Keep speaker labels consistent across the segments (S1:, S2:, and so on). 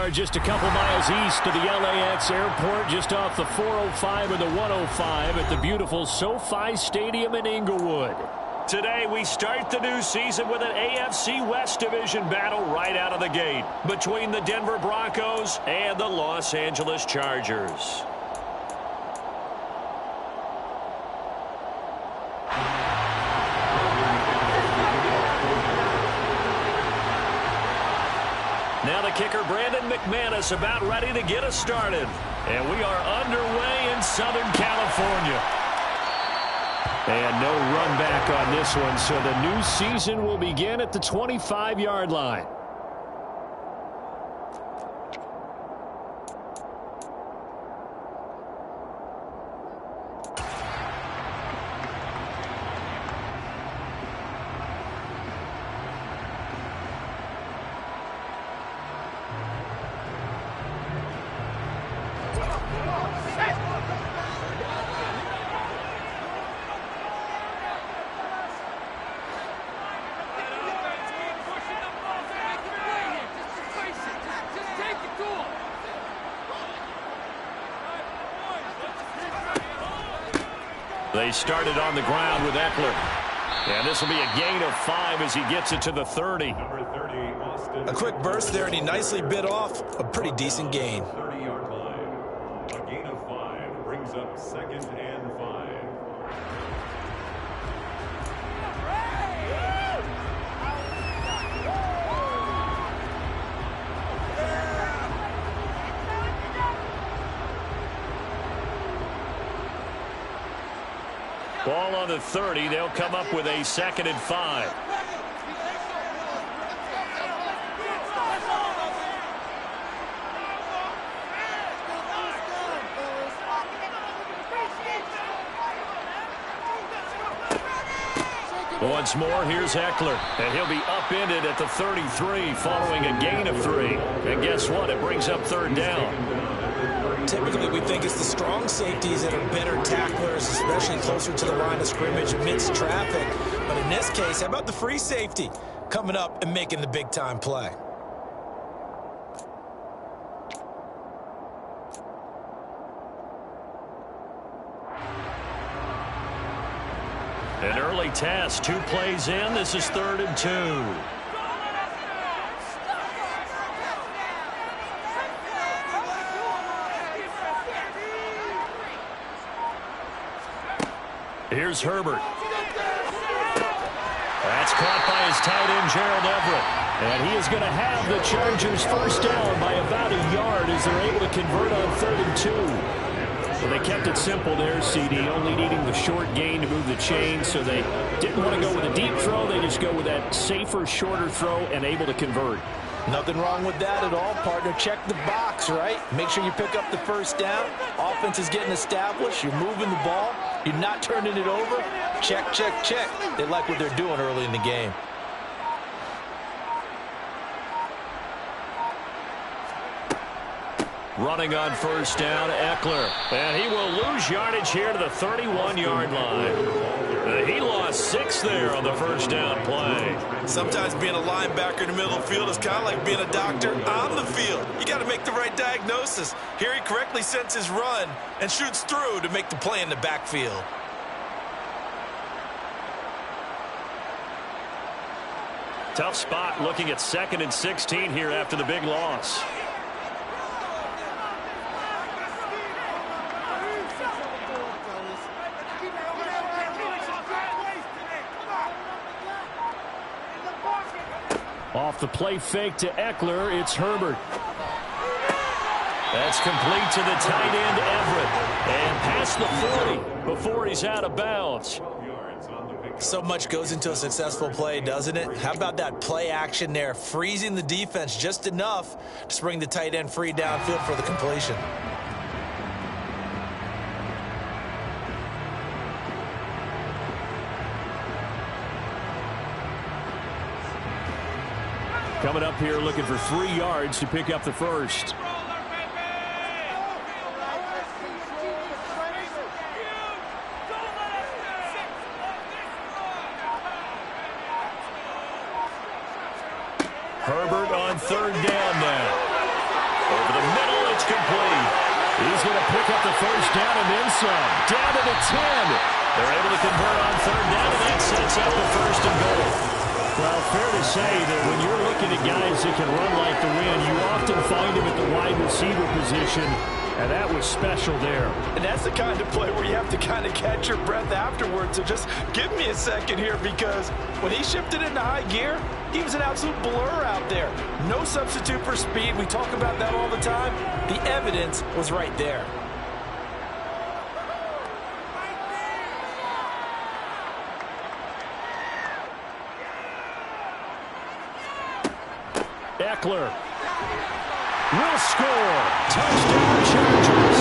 S1: are just a couple miles east of the LAX airport, just off the 405 and the 105 at the beautiful SoFi Stadium in Inglewood. Today, we start the new season with an AFC West Division battle right out of the gate between the Denver Broncos and the Los Angeles Chargers. Now the kicker, Brandon McManus, about ready to get us started. And we are underway in Southern California. And no run back on this one, so the new season will begin at the 25-yard line. They started on the ground with Eckler. And this will be a gain of 5 as he gets it to the 30.
S2: A quick burst there, and he nicely bit off a pretty decent gain.
S3: 30-yard line. A gain of 5 brings up 2nd and 5.
S1: Ball on the 30. They'll come up with a 2nd and 5. Once more, here's Eckler. And he'll be upended at the 33 following a gain of 3. And guess what? It brings up 3rd down.
S2: Typically, we think it's the strong safeties that are better tacklers, especially closer to the line of scrimmage amidst traffic. But in this case, how about the free safety coming up and making the big-time play?
S1: An early test, 2 plays in. This is 3rd and 2. Here's Herbert. That's caught by his tight end, Gerald Everett. And he is going to have the Chargers first down by about a yard as they're able to convert on 3rd and 2. Well, they kept it simple there, CD, only needing the short gain to move the chain, so they didn't want to go with a deep throw. They just go with that safer, shorter throw and able to convert.
S2: Nothing wrong with that at all, partner. Check the box, right? Make sure you pick up the first down. Offense is getting established. You're moving the ball. You're not turning it over. Check, check, check. They like what they're doing early in the game.
S1: Running on first down, Eckler. And he will lose yardage here to the 31-yard line. He lost 6 there on the first down play.
S2: Sometimes being a linebacker in the middle of the field is kind of like being a doctor on the field. You got to make the right diagnosis. Here he correctly sends his run and shoots through to make the play in the backfield.
S1: Tough spot looking at 2nd and 16 here after the big loss. Off the play fake to Eckler, it's Herbert. That's complete to the tight end, Everett. And past the 40 before he's out of bounds.
S2: So much goes into a successful play, doesn't it? How about that play action there, freezing the defense just enough to bring the tight end free downfield for the completion.
S1: Coming up here looking for 3 yards to pick up the first. Herbert on 3rd down now. some. Down to the 10. They're able to convert on third down, and that sets up the first and goal. Well, fair to say that when you're looking at guys that can run like the wind, you often find them at the wide receiver position, and that was special there.
S2: And that's the kind of play where you have to kind of catch your breath afterwards. So just give me a second here, because when he shifted into high gear, he was an absolute blur out there. No substitute for speed. We talk about that all the time. The evidence was right there.
S1: Eckler will score. Touchdown, Chargers.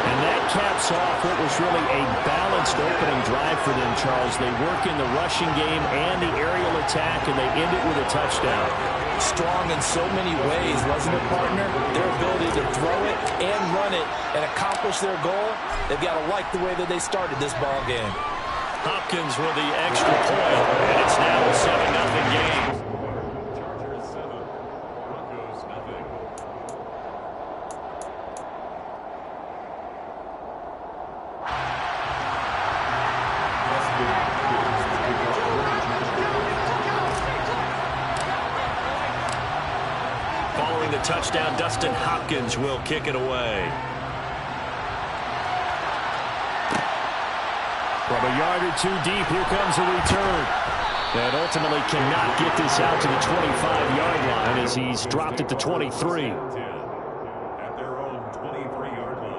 S1: And that caps off what was really a balanced opening drive for them, Charles. They work in the rushing game and the aerial attack, and they end it with a touchdown.
S2: Strong in so many ways, wasn't it, partner? Their ability to throw it and run it and accomplish their goal, they've got to like the way that they started this ball game.
S1: Hopkins with the extra point, and it's now a 7-0 game.
S3: Chargers 7, Broncos nothing.
S1: Following the touchdown, Dustin Hopkins will kick it away. From a yard or two deep, here comes a return. That ultimately cannot get this out to the 25-yard line as he's dropped at the 23.
S3: At their own 23-yard line.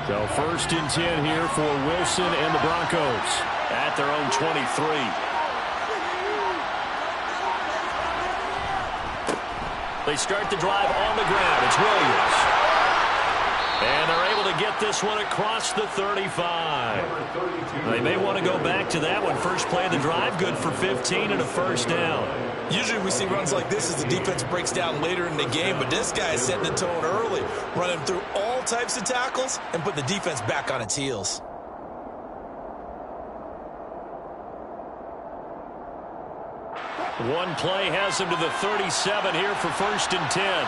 S1: So first and 10 here for Wilson and the Broncos at their own 23. They start the drive on the ground. It's Williams. And they're able to get this one across the 35. They may want to go back to that one. First play of the drive, good for 15 and a first down.
S2: Usually we see runs like this as the defense breaks down later in the game, but this guy is setting the tone early, running through all types of tackles and put the defense back on its heels.
S1: One play has him to the 37 here for first and 10.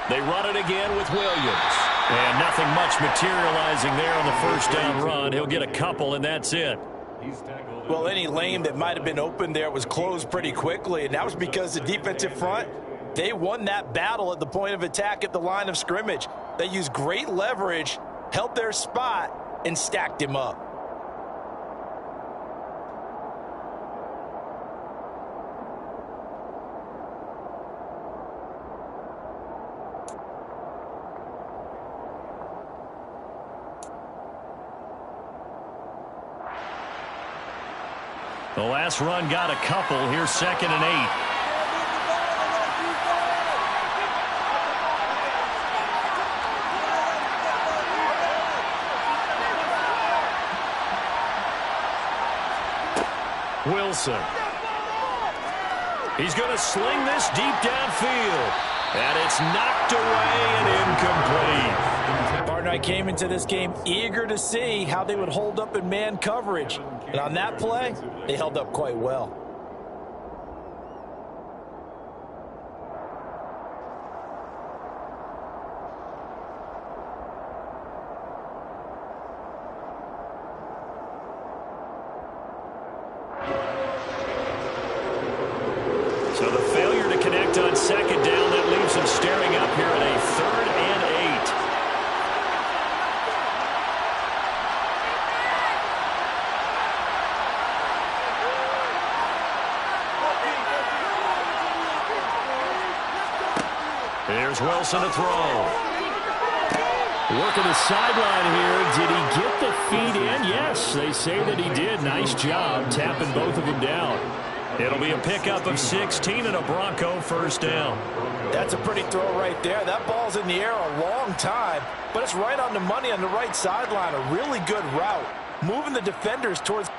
S1: They run it again with Williams. And nothing much materializing there on the first down run. He'll get a couple, and that's it.
S2: Well, any lane that might have been open there was closed pretty quickly, and that was because the defensive front, they won that battle at the point of attack at the line of scrimmage. They used great leverage, held their spot, and stacked him up.
S1: The last run got a couple. Here's second and 8. Wilson. He's going to sling this deep downfield. And it's knocked away and incomplete.
S2: Partner, I came into this game eager to see how they would hold up in man coverage. And on that play, they held up quite well.
S1: So the failure to connect on second down, that leaves them staring up here at a 3rd and 8. Here's Wilson to throw. Working the sideline here. Did he get the feet in? Yes, they say that he did. Nice job tapping both of them down. It'll be a pickup of 16 and a Bronco first down.
S2: That's a pretty throw right there. That ball's in the air a long time, but it's right on the money on the right sideline. A really good route. Moving the defenders towards...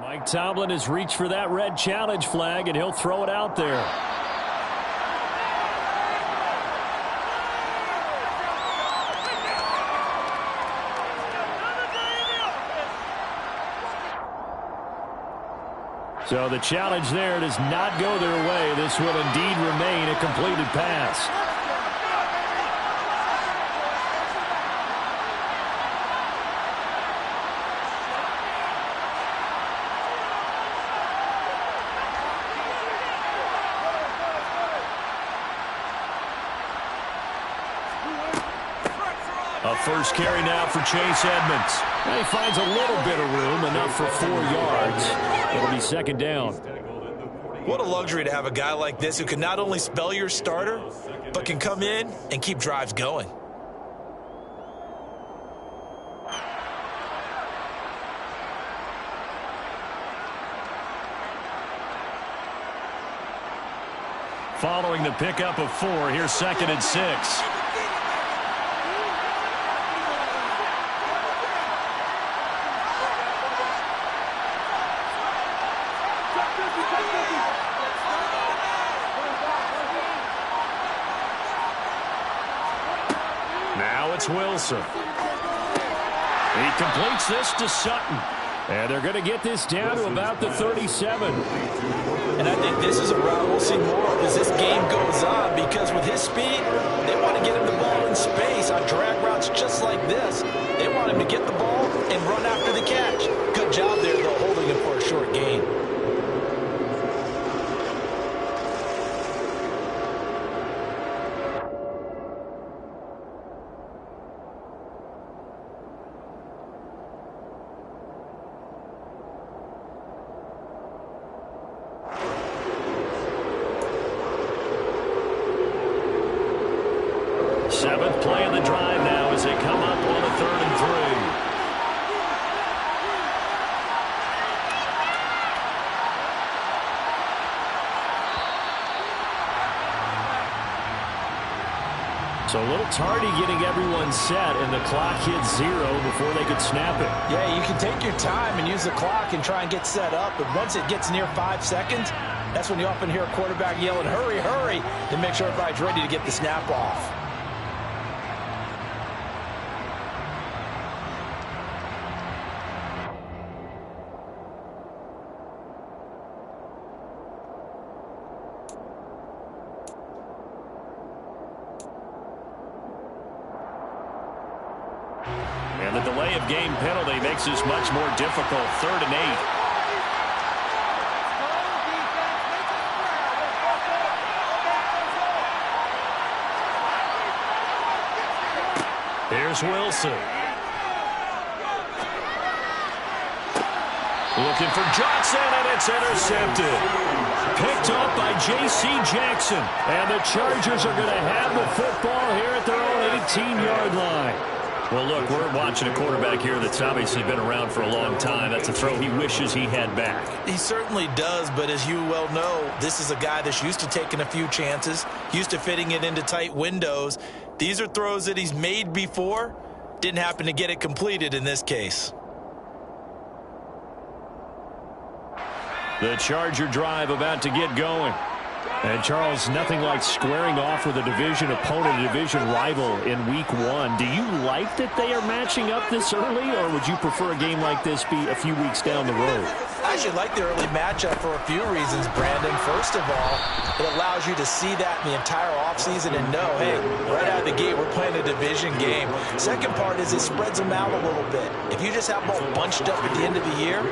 S1: Mike Tomlin has reached for that red challenge flag, and he'll throw it out there. So the challenge there does not go their way. This will indeed remain a completed pass. A first carry now for Chase Edmonds. And he finds a little bit of room, enough for 4 yards. It'll be second down.
S2: What a luxury to have a guy like this who can not only spell your starter, but can come in and keep drives going.
S1: Following the pickup of 4, here's second and 6. Now it's Wilson. He completes this to Sutton. And they're going to get this down to about the 37.
S2: And I think this is a route we'll see more of as this game goes on, because with his speed, they want to get him the ball in space on drag routes just like this. They want him to get the ball and run after the catch. Good job there, though, holding him for a short gain.
S1: Seventh play of the drive now as they come up on a 3rd and 3. So a little tardy getting everyone set, and the clock hit 0 before they could snap it.
S2: Yeah, you can take your time and use the clock and try and get set up, but once it gets near 5 seconds, that's when you often hear a quarterback yelling, hurry, hurry, to make sure everybody's ready to get the snap off.
S1: And the delay of game penalty makes this much more difficult. 3rd and 8. Here's Wilson. Looking for Johnson, and it's intercepted. Picked up by J.C. Jackson. And the Chargers are going to have the football here at their own 18-yard line. Well, look, we're watching a quarterback here that's obviously been around for a long time. That's a throw he wishes he had back.
S2: He certainly does, but as you well know, this is a guy that's used to taking a few chances, used to fitting it into tight windows. These are throws that he's made before. Didn't happen to get it completed in this case.
S1: The Charger drive about to get going. And, Charles, nothing like squaring off with a division opponent, a division rival in Week 1. Do you like that they are matching up this early, or would you prefer a game like this be a few weeks down the road?
S2: I actually like the early matchup for a few reasons, Brandon. First of all, it allows you to see that in the entire offseason and know, hey, right out of the gate, we're playing a division game. Second part is it spreads them out a little bit. If you just have them all bunched up at the end of the year,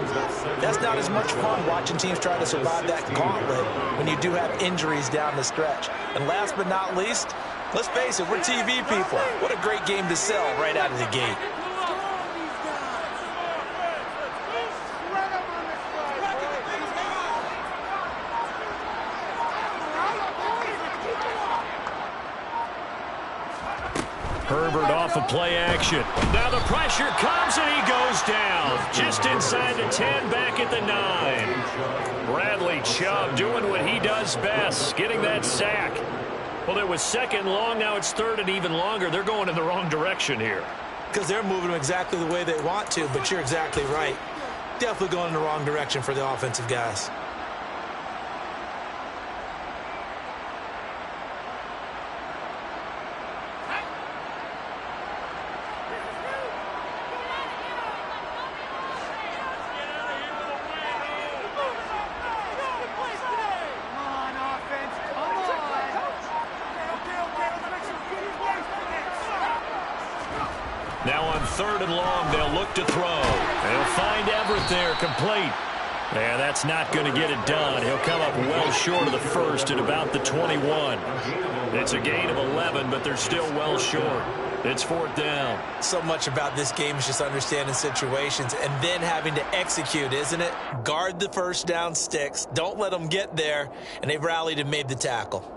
S2: that's not as much fun watching teams try to survive that gauntlet when you do have injuries down the stretch. And last but not least, let's face it, we're TV people. What a great game to sell right out of the gate.
S1: Herbert off of play action. Now the pressure comes and he goes down. Just inside the 10, back at the 9. Bradley Chubb doing what he does best, getting that sack. Well, it was second long, now it's third and even longer. They're going in the wrong direction here.
S2: Because they're moving them exactly the way they want to, but you're exactly right. Definitely going in the wrong direction for the offensive guys.
S1: Now on third and long, they'll look to throw. They'll find Everett there, complete. Yeah, that's not going to get it done. He'll come up well short of the first at about the 21. It's a gain of 11, but they're still well short. It's fourth down.
S2: So much about this game is just understanding situations and then having to execute, isn't it? Guard the first down sticks. Don't let them get there. And they rallied and made the tackle.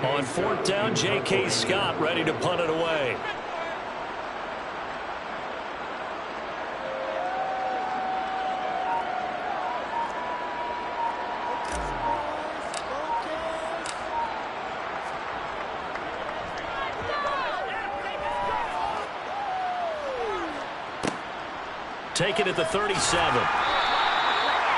S1: On fourth down, J.K. Scott ready to punt it away. Take it at the 37.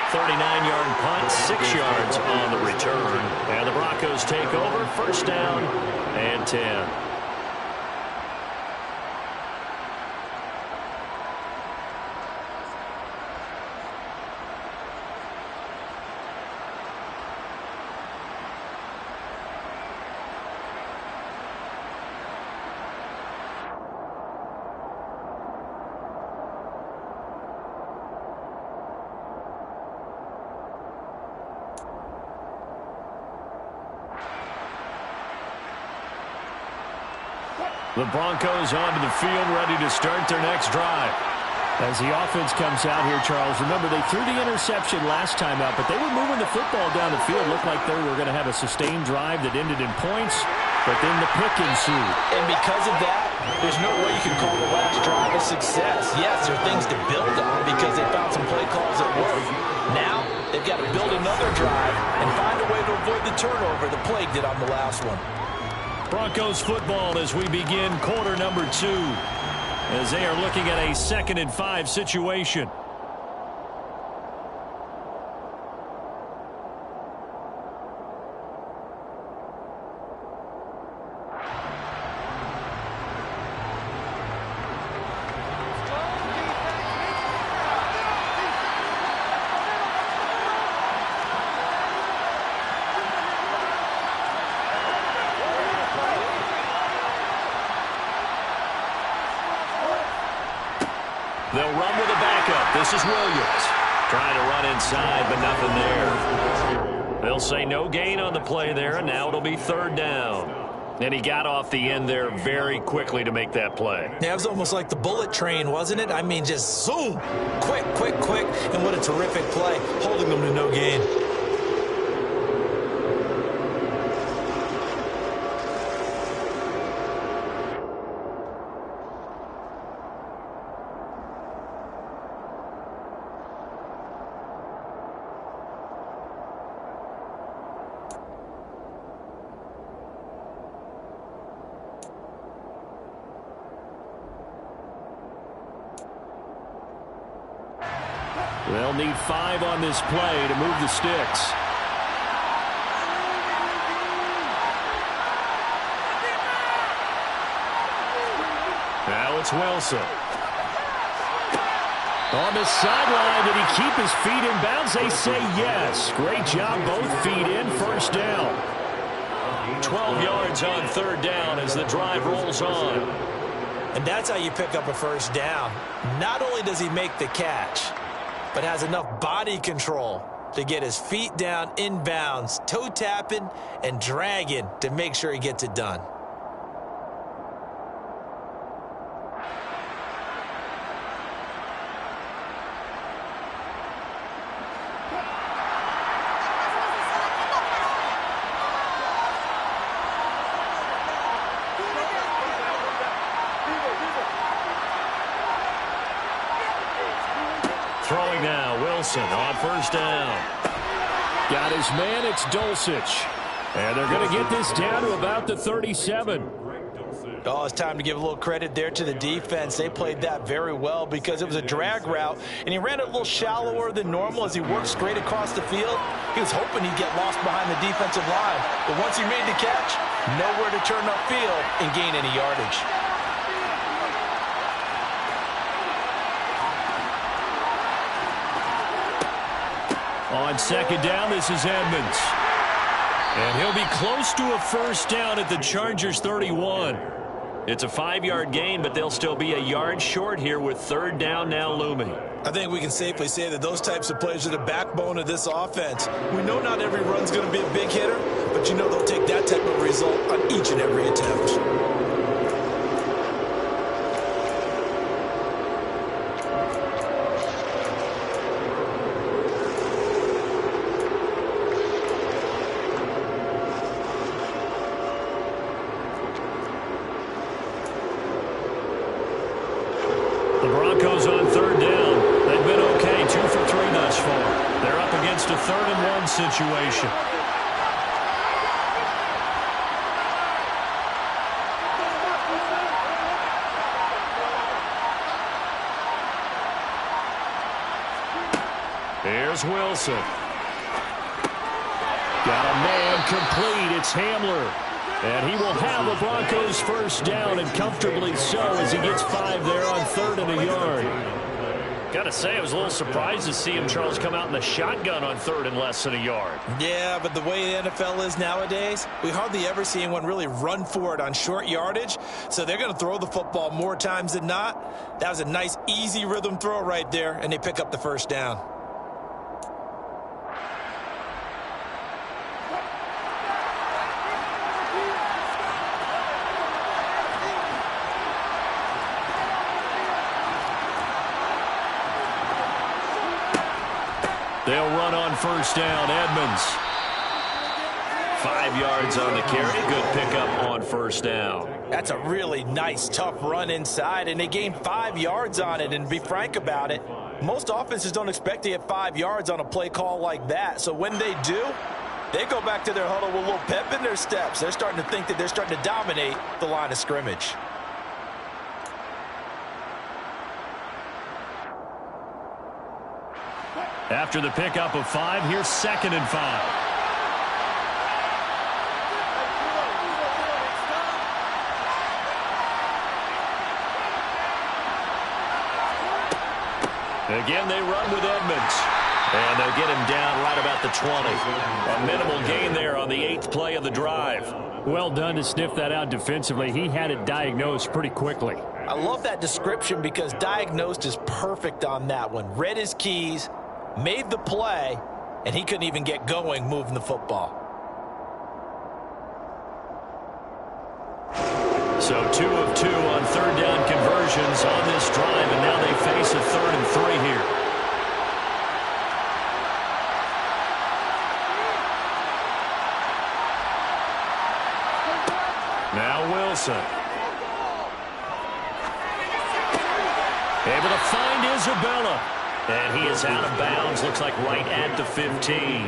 S1: 39-yard punt, 6 yards on the return. And the Broncos take over, first down and 10. The Broncos onto the field, ready to start their next drive. As the offense comes out here, Charles, remember they threw the interception last time out, but they were moving the football down the field. Looked like they were going to have a sustained drive that ended in points, but then the pick ensued.
S2: And because of that, there's no way you can call the last drive a success. Yes, there are things to build on because they found some play calls that work. Now, they've got to build another drive and find a way to avoid the turnover the play did on the last one.
S1: Broncos football as we begin quarter number 2, as they are looking at a 2nd and 5 situation. They'll run with a backup. This is Williams. Trying to run inside, but nothing there. They'll say no gain on the play there, and now it'll be third down. And he got off the end there very quickly to make that play.
S2: Yeah, it was almost like the bullet train, wasn't it? I mean, just zoom. Quick, quick, quick. And what a terrific play, holding them to no gain.
S1: They'll need 5 on this play to move the sticks. Now it's Wilson. On the sideline, did he keep his feet in bounds? They say yes. Great job, both feet in, first down. 12 yards on third down as the drive rolls on.
S2: And that's how you pick up a first down. Not only does he make the catch, but has enough body control to get his feet down in bounds, toe tapping and dragging to make sure he gets it done.
S1: Throwing now, Wilson on first down. Got his man, it's Dulcich. And they're going to get this down to about the 37.
S2: Oh, it's time to give a little credit there to the defense. They played that very well because it was a drag route, and he ran it a little shallower than normal as he worked straight across the field. He was hoping he'd get lost behind the defensive line, but once he made the catch, nowhere to turn upfield and gain any yardage.
S1: On second down, this is Edmonds. And he'll be close to a first down at the Chargers' 31. It's a 5-yard gain, but they'll still be a yard short here with third down now looming.
S2: I think we can safely say that those types of plays are the backbone of this offense. We know not every run's going to be a big hitter, but you know they'll take that type of result on each and every attempt.
S1: The Broncos on third down. They've been okay, 2 for 3 thus far. They're up against a 3rd and 1 situation. Here's Wilson. Got a man complete. It's Hamler. And he will have the Broncos first down, and comfortably so, as he gets 5 there on 3rd and a yard. Got to say, I was a little surprised to see him, Charles, come out in the shotgun on 3rd and less than a yard.
S2: Yeah, but the way the NFL is nowadays, we hardly ever see anyone really run for it on short yardage. So they're going to throw the football more times than not. That was a nice, easy rhythm throw right there, and they pick up the first down.
S1: They'll run on first down. Edmonds. 5 yards on the carry. Good pickup on first down.
S2: That's a really nice, tough run inside, and they gained 5 yards on it. And to be frank about it, most offenses don't expect to get 5 yards on a play call like that. So when they do, they go back to their huddle with a little pep in their steps. They're starting to think that they're starting to dominate the line of scrimmage.
S1: After the pickup of 5, here's 2nd and 5. Again, they run with Edmonds. And they'll get him down right about the 20. A minimal gain there on the 8th play of the drive. Well done to sniff that out defensively. He had it diagnosed pretty quickly.
S2: I love that description because diagnosed is perfect on that one. Read his keys, made the play, and he couldn't even get going moving the football.
S1: So 2 of 2 on third down conversions on this drive, and now they face a 3rd and 3 here. Now Wilson. Able to find Isabella. And he is out of bounds, looks like right at the 15.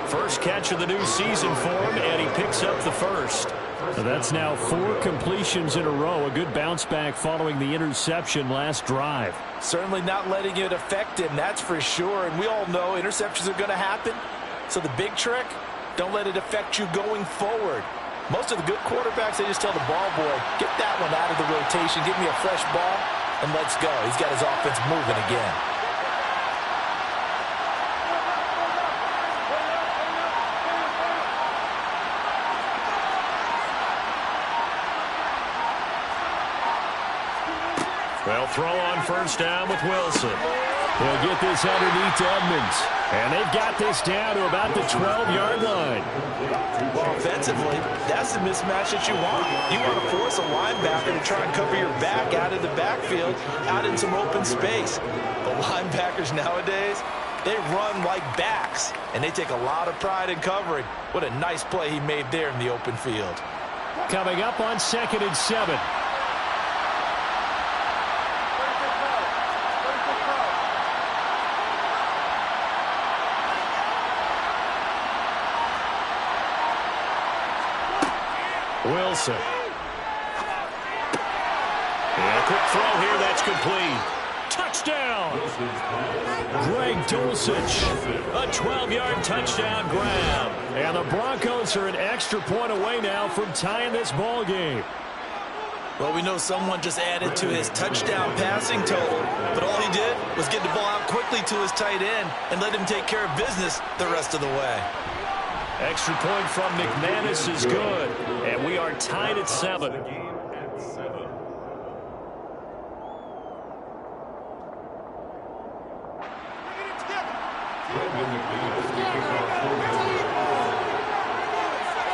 S1: First catch of the new season for him, and he picks up the first. So that's now 4 completions in a row. A good bounce back following the interception last drive.
S2: Certainly not letting it affect him, that's for sure. And we all know interceptions are going to happen. So the big trick, don't let it affect you going forward. Most of the good quarterbacks, they just tell the ball boy, get that one out of the rotation, give me a fresh ball, and let's go. He's got his offense moving again.
S1: Well, throw on first down with Wilson. He'll get this underneath to Edmonds. And they've got this down to about the 12-yard line.
S2: Well, offensively, that's the mismatch that you want. You want to force a linebacker to try and cover your back out of the backfield, out in some open space. The linebackers nowadays, they run like backs, and they take a lot of pride in covering. What a nice play he made there in the open field.
S1: Coming up on 2nd and 7. Wilson. And a quick throw here, that's complete. Touchdown! Greg Dulcich, a 12-yard touchdown grab. And the Broncos are an extra point away now from tying this ball game.
S2: Well, we know someone just added to his touchdown passing total, but all he did was get the ball out quickly to his tight end and let him take care of business the rest of the way.
S1: Extra point from McManus is good, and we are tied at 7.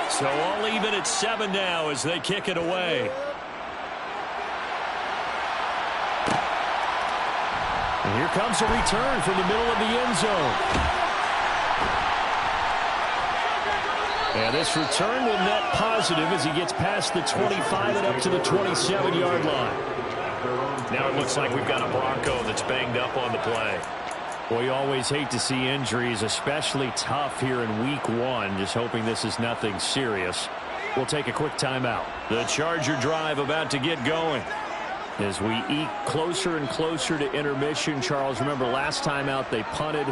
S1: So all even at 7 now as they kick it away. And here comes a return from the middle of the end zone. And this return will net positive as he gets past the 25 and up to the 27-yard line. Now it looks like we've got a Bronco that's banged up on the play. Well, you always hate to see injuries, especially tough here in week 1. Just hoping this is nothing serious. We'll take a quick timeout. The Charger drive about to get going. As we eke closer and closer to intermission, Charles, remember last time out they punted.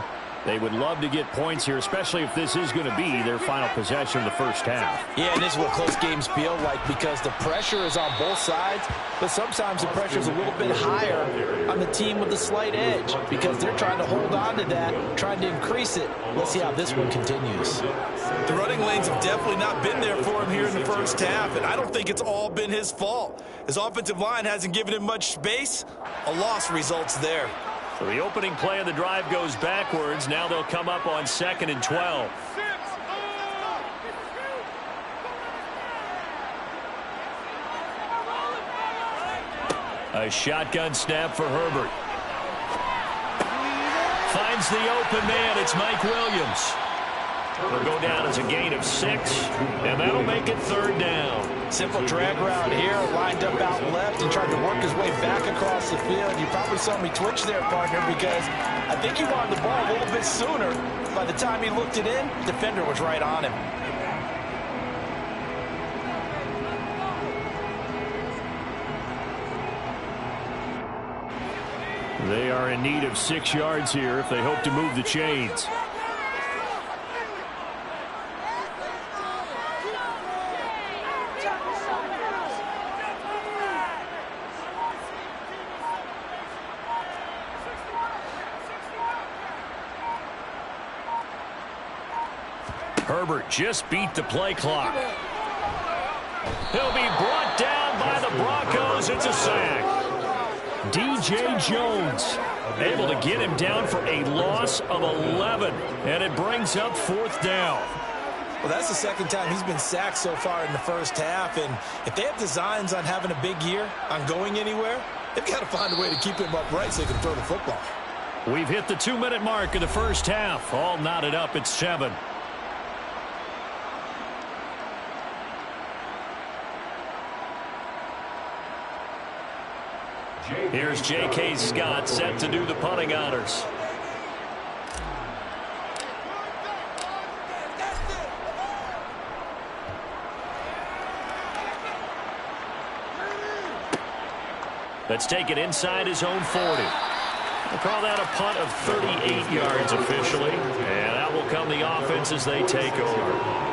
S1: They would love to get points here, especially if this is going to be their final possession of the first half.
S2: Yeah, and this is what close games feel like because the pressure is on both sides, but sometimes the pressure is a little bit higher on the team with the slight edge because they're trying to hold on to that, trying to increase it. Let's see how this one continues. The running lanes have definitely not been there for him here in the first half, and I don't think it's all been his fault. His offensive line hasn't given him much space. A loss results there.
S1: So the opening play of the drive goes backwards. Now they'll come up on 2nd and 12. A shotgun snap for Herbert. Finds the open man. It's Mike Williams. It'll go down as a gain of 6, and that'll make it 3rd down.
S2: Simple drag route here, lined up out left and tried to work his way back across the field. You probably saw me twitch there, partner, because I think he wanted the ball a little bit sooner. By the time he looked it in, the defender was right on him.
S1: They are in need of 6 yards here if they hope to move the chains. Herbert just beat the play clock. He'll be brought down by the Broncos. It's a sack. D.J. Jones able to get him down for a loss of 11. And it brings up 4th down.
S2: Well, that's the 2nd time he's been sacked so far in the first half. And if they have designs on having a big year, on going anywhere, they've got to find a way to keep him upright so they can throw the football.
S1: We've hit the 2-minute mark of the first half. All knotted up at 7. Here's J.K. Scott set to do the punting honors. Let's take it inside his own 40. We'll call that a punt of 38 yards officially. And out will come the offense as they take over.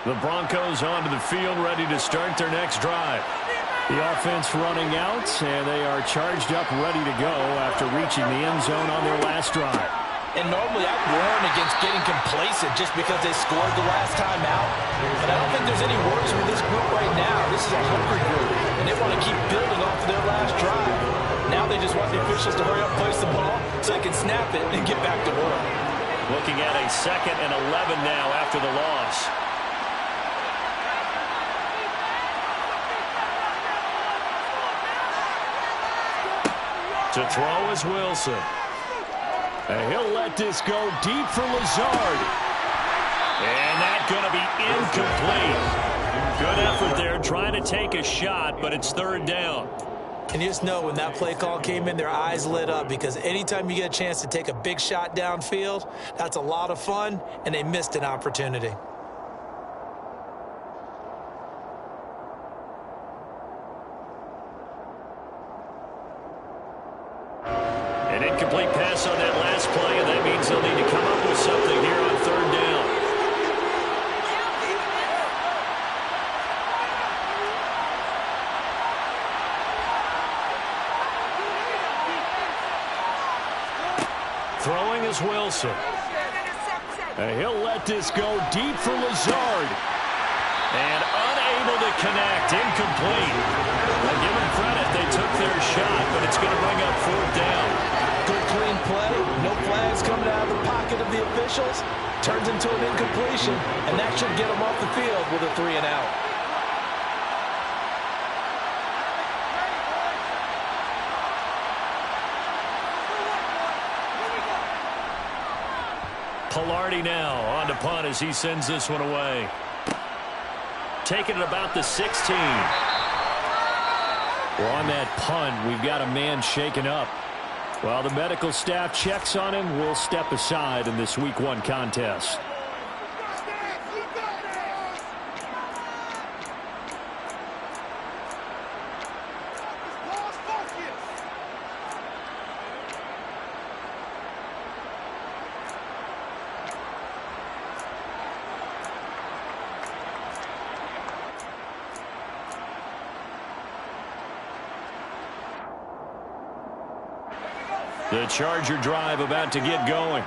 S1: The Broncos onto the field, ready to start their next drive. The offense running out, and they are charged up, ready to go after reaching the end zone on their last drive.
S2: And normally I'd warn against getting complacent just because they scored the last time out. But I don't think there's any worries with this group right now. This is a hungry group, and they want to keep building off of their last drive. Now they just want the officials to hurry up, place the ball, so they can snap it and get back to work.
S1: Looking at a 2nd and 11 now after the loss. To throw is Wilson. And he'll let this go deep for Lazard. And that's going to be incomplete. Good effort there trying to take a shot, but it's third down.
S2: And you just know when that play call came in, their eyes lit up, because anytime you get a chance to take a big shot downfield, that's a lot of fun, and they missed an opportunity.
S1: An incomplete pass on that last play, and that means they'll need to come up with something here on third down. Throwing is Wilson. And he'll let this go deep for Lazard. And unable to connect. Incomplete. Well, give them credit. They took their shot, but it's going to bring up fourth down.
S2: Good clean play. No flags coming out of the pocket of the officials. Turns into an incompletion, and that should get them off the field with a 3-and-out.
S1: Pilardi now on to punt as he sends this one away. Taking it about the 16. Well, on that punt, we've got a man shaken up. While the medical staff checks on him, we'll step aside in this Week 1 contest. The Charger drive about to get going.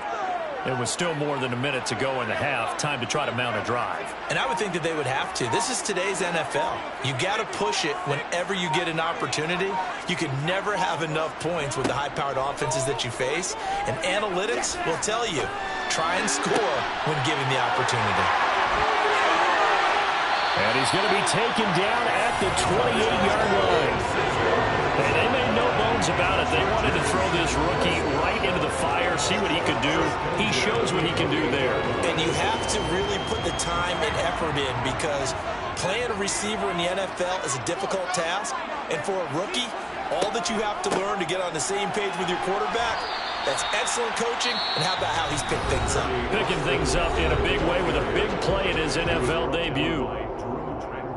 S1: It was still more than a minute to go in the half. Time to try to mount a drive.
S2: And I would think that they would have to. This is today's NFL. You got to push it whenever you get an opportunity. You can never have enough points with the high-powered offenses that you face. And analytics will tell you, try and score when given the opportunity.
S1: And he's going to be taken down at the 28-yard line. And they made no bones about it. They wanted to throw this rookie right into the fire, see what he could do. He shows what he can do there.
S2: And you have to really put the time and effort in, because playing a receiver in the NFL is a difficult task. And for a rookie, all that you have to learn to get on the same page with your quarterback, that's excellent coaching. And how about how he's picked things up?
S1: Picking things up in a big way with a big play in his NFL debut.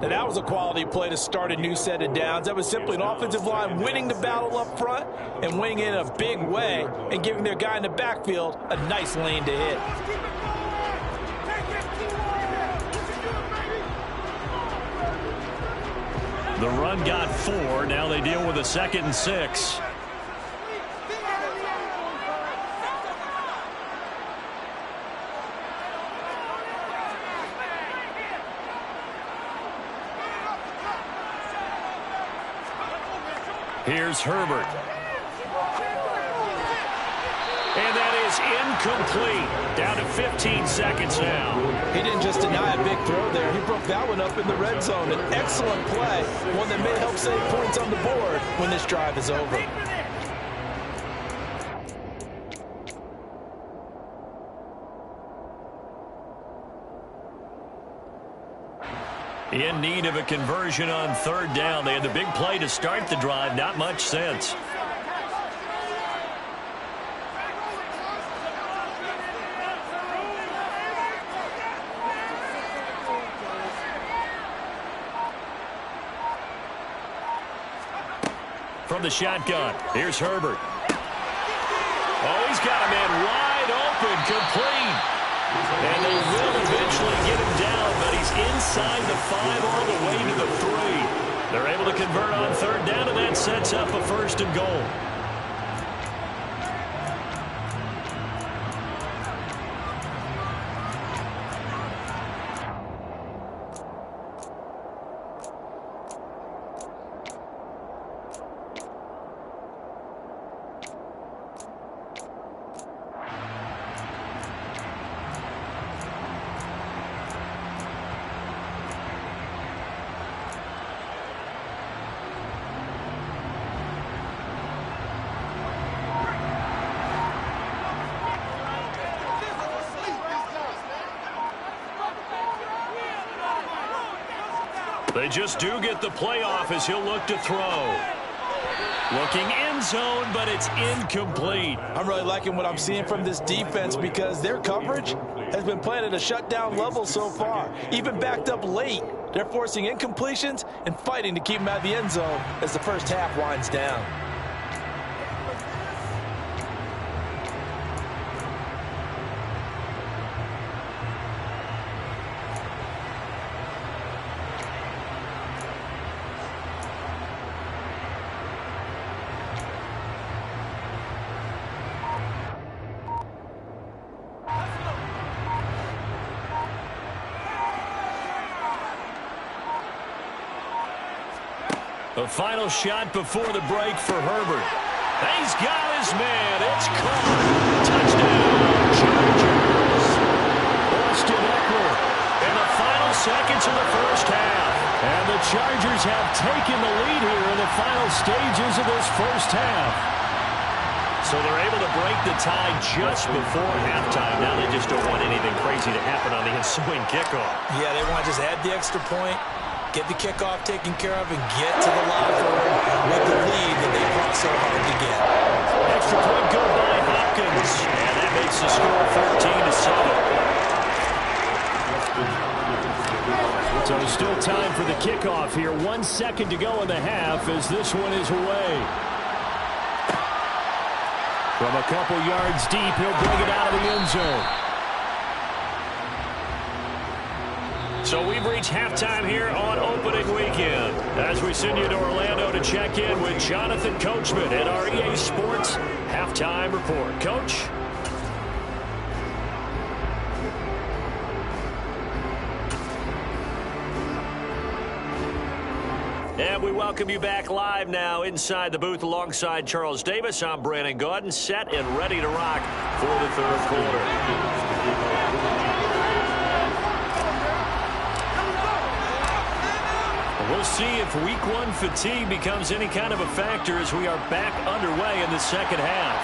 S2: And that was a quality play to start a new set of downs. That was simply an offensive line winning the battle up front and winning it in a big way and giving their guy in the backfield a nice lane to hit.
S1: The run got 4. Now they deal with a 2nd and 6. Here's Herbert. And that is incomplete. Down to 15 seconds now.
S2: He didn't just deny a big throw there. He broke that one up in the red zone. An excellent play. One that may help save points on the board when this drive is over.
S1: In need of a conversion on third down. They had the big play to start the drive. Not much sense. From the shotgun, here's Herbert. Oh, he's got a man wide open, complete. And they will eventually get him down, but he's inside the 5 all the way to the 3. They're able to convert on third down, and that sets up a 1st and goal. They just do get the playoff as he'll look to throw. Looking end zone, but it's incomplete.
S2: I'm really liking what I'm seeing from this defense because their coverage has been playing at a shutdown level so far. Even backed up late, they're forcing incompletions and fighting to keep them out of the end zone as the first half winds down.
S1: The final shot before the break for Herbert. He's got his man. It's caught. Touchdown, Chargers. Austin Eckler in the final seconds of the first half. And the Chargers have taken the lead here in the final stages of this first half. So they're able to break the tie just before halftime. Now they just don't want anything crazy to happen on the ensuing kickoff.
S2: Yeah, they want to just add the extra point, get the kickoff taken care of, and get to the locker room with the lead that they fought so hard to get.
S1: Extra point good by Hopkins. And that makes the score 13-7. So still time for the kickoff here. 1 second to go in the half as this one is away. From a couple yards deep, he'll bring it out of the end zone. So we've reached halftime here on opening weekend as we send you to Orlando to check in with Jonathan Coachman at our EA Sports Halftime Report. Coach? And we welcome you back live now inside the booth alongside Charles Davis. I'm Brandon Gaudin, set and ready to rock for the third quarter. We'll see if week one fatigue becomes any kind of a factor as we are back underway in the second half.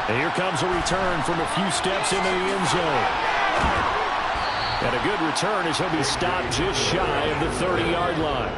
S1: And here comes a return from a few steps into the end zone. And a good return as he'll be stopped just shy of the 30-yard line.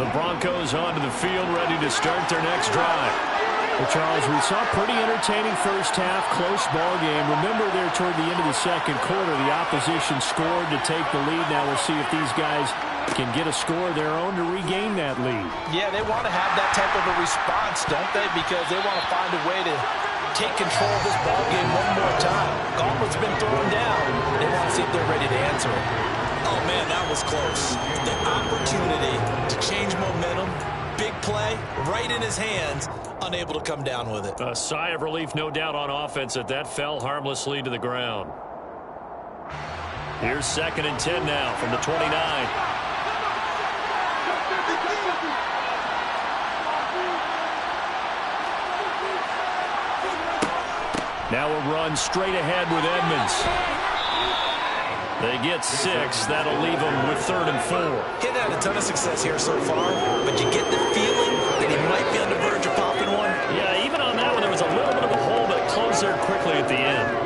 S1: The Broncos onto the field, ready to start their next drive. Well, Charles, we saw a pretty entertaining first half, close ball game. Remember there toward the end of the second quarter, the opposition scored to take the lead. Now we'll see if these guys can get a score of their own to regain that lead.
S2: Yeah, they want to have that type of a response, don't they? Because they want to find a way to take control of this ball game one more time. Gauntlet's been thrown down. They want to see if they're ready to answer it.
S4: Oh, man, that was close. The opportunity to change momentum, big play, right in his hands.
S2: unable to come down with it.
S1: A sigh of relief, no doubt, on offense that fell harmlessly to the ground. Here's 2nd and 10 now from the 29. Now a run straight ahead with Edmonds. They get 6. That'll leave them with 3rd and 4.
S2: He had a ton of success here so far, but you get the feeling that he might be on the verge of popping one.
S1: Yeah, even on that one, there was a little bit of a hole, but it closed there quickly at the end.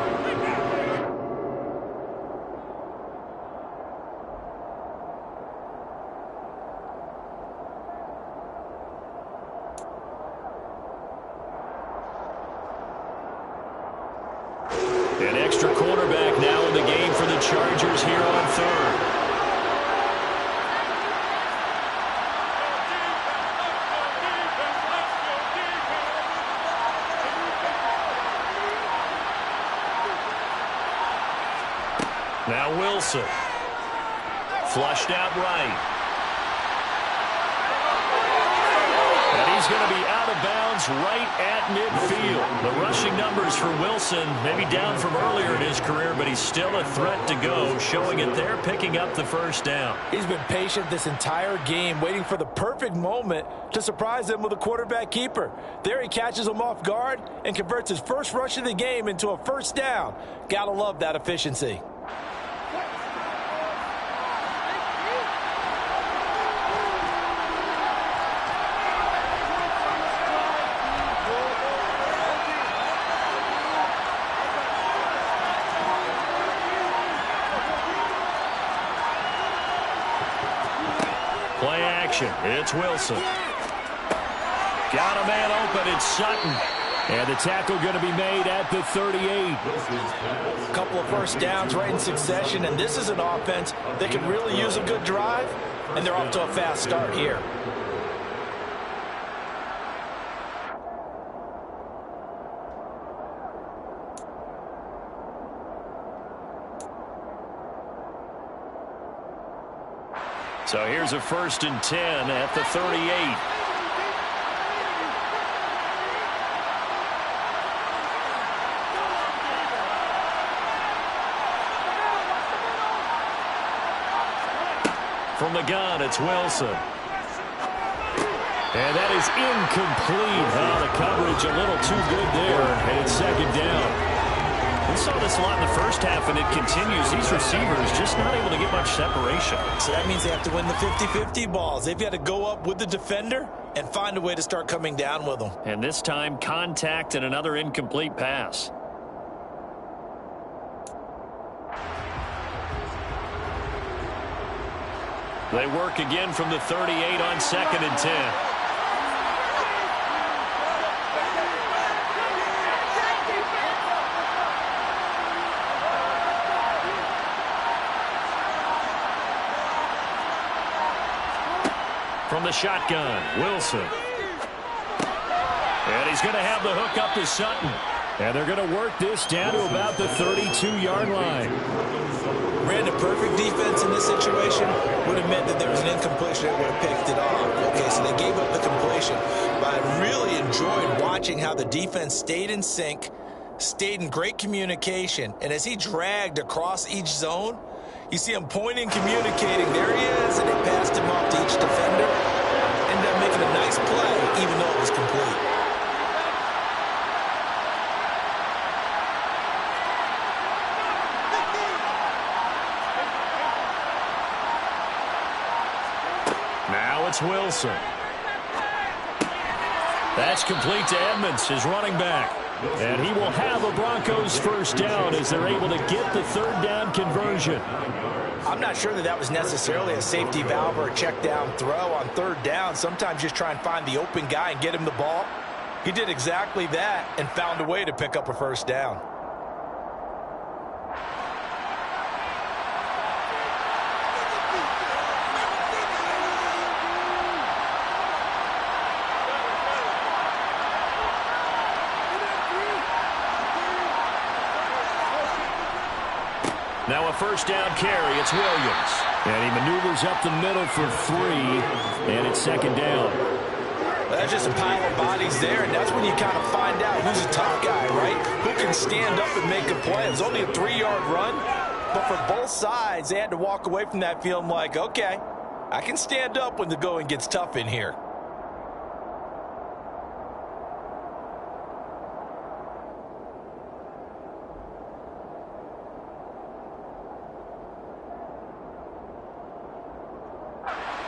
S1: An extra quarterback now in the game for the Chargers here on 3rd. Now Wilson. Flushed out right. And he's going to be out of bounds right at midfield. The rushing numbers for Wilson maybe down from earlier in his career, but he's still a threat to go, showing it there, picking up the 1st down.
S2: He's been patient this entire game, waiting for the perfect moment to surprise him with a quarterback keeper. There he catches him off guard and converts his first rush of the game into a 1st down. Gotta love that efficiency.
S1: Play action. It's Wilson. Got a man open. It's Sutton. And the tackle going to be made at the 38.
S2: A couple of 1st downs right in succession, and this is an offense that can really use a good drive, and they're off to a fast start here.
S1: So here's a 1st and 10 at the 38. From the gun, it's Wilson. And that is incomplete. Oh, the coverage a little too good there, and it's 2nd down. We saw this a lot in the first half, and it continues. These receivers just not able to get much separation.
S2: So that means they have to win the 50-50 balls. They've got to go up with the defender and find a way to start coming down with them.
S1: And this time, contact and another incomplete pass. They work again from the 38 on 2nd and 10. From the shotgun, Wilson. And he's going to have the hook up to Sutton. And they're going to work this down to about the 32-yard line.
S2: Ran a perfect defense in this situation. Would have meant that there was an incompletion that would have picked it off. Okay, so they gave up the completion. But I really enjoyed watching how the defense stayed in sync, stayed in great communication. And as he dragged across each zone, you see him pointing, communicating. There he is, and they passed him off to each defender. Ended up making a nice play, even though it was complete.
S1: Now it's Wilson. That's complete to Edmonds, his running back. And he will have a Broncos 1st down as they're able to get the 3rd down conversion.
S2: I'm not sure that was necessarily a safety valve or a check down throw on 3rd down. Sometimes just try and find the open guy and get him the ball. He did exactly that and found a way to pick up a 1st down.
S1: Now a 1st down carry. It's Williams. And he maneuvers up the middle for 3. And it's 2nd down.
S2: That's just a pile of bodies there, and that's when you kind of find out who's a tough guy, right? Who can stand up and make a play. It was only a 3-yard run, but for both sides, they had to walk away from that feeling like, okay, I can stand up when the going gets tough in here.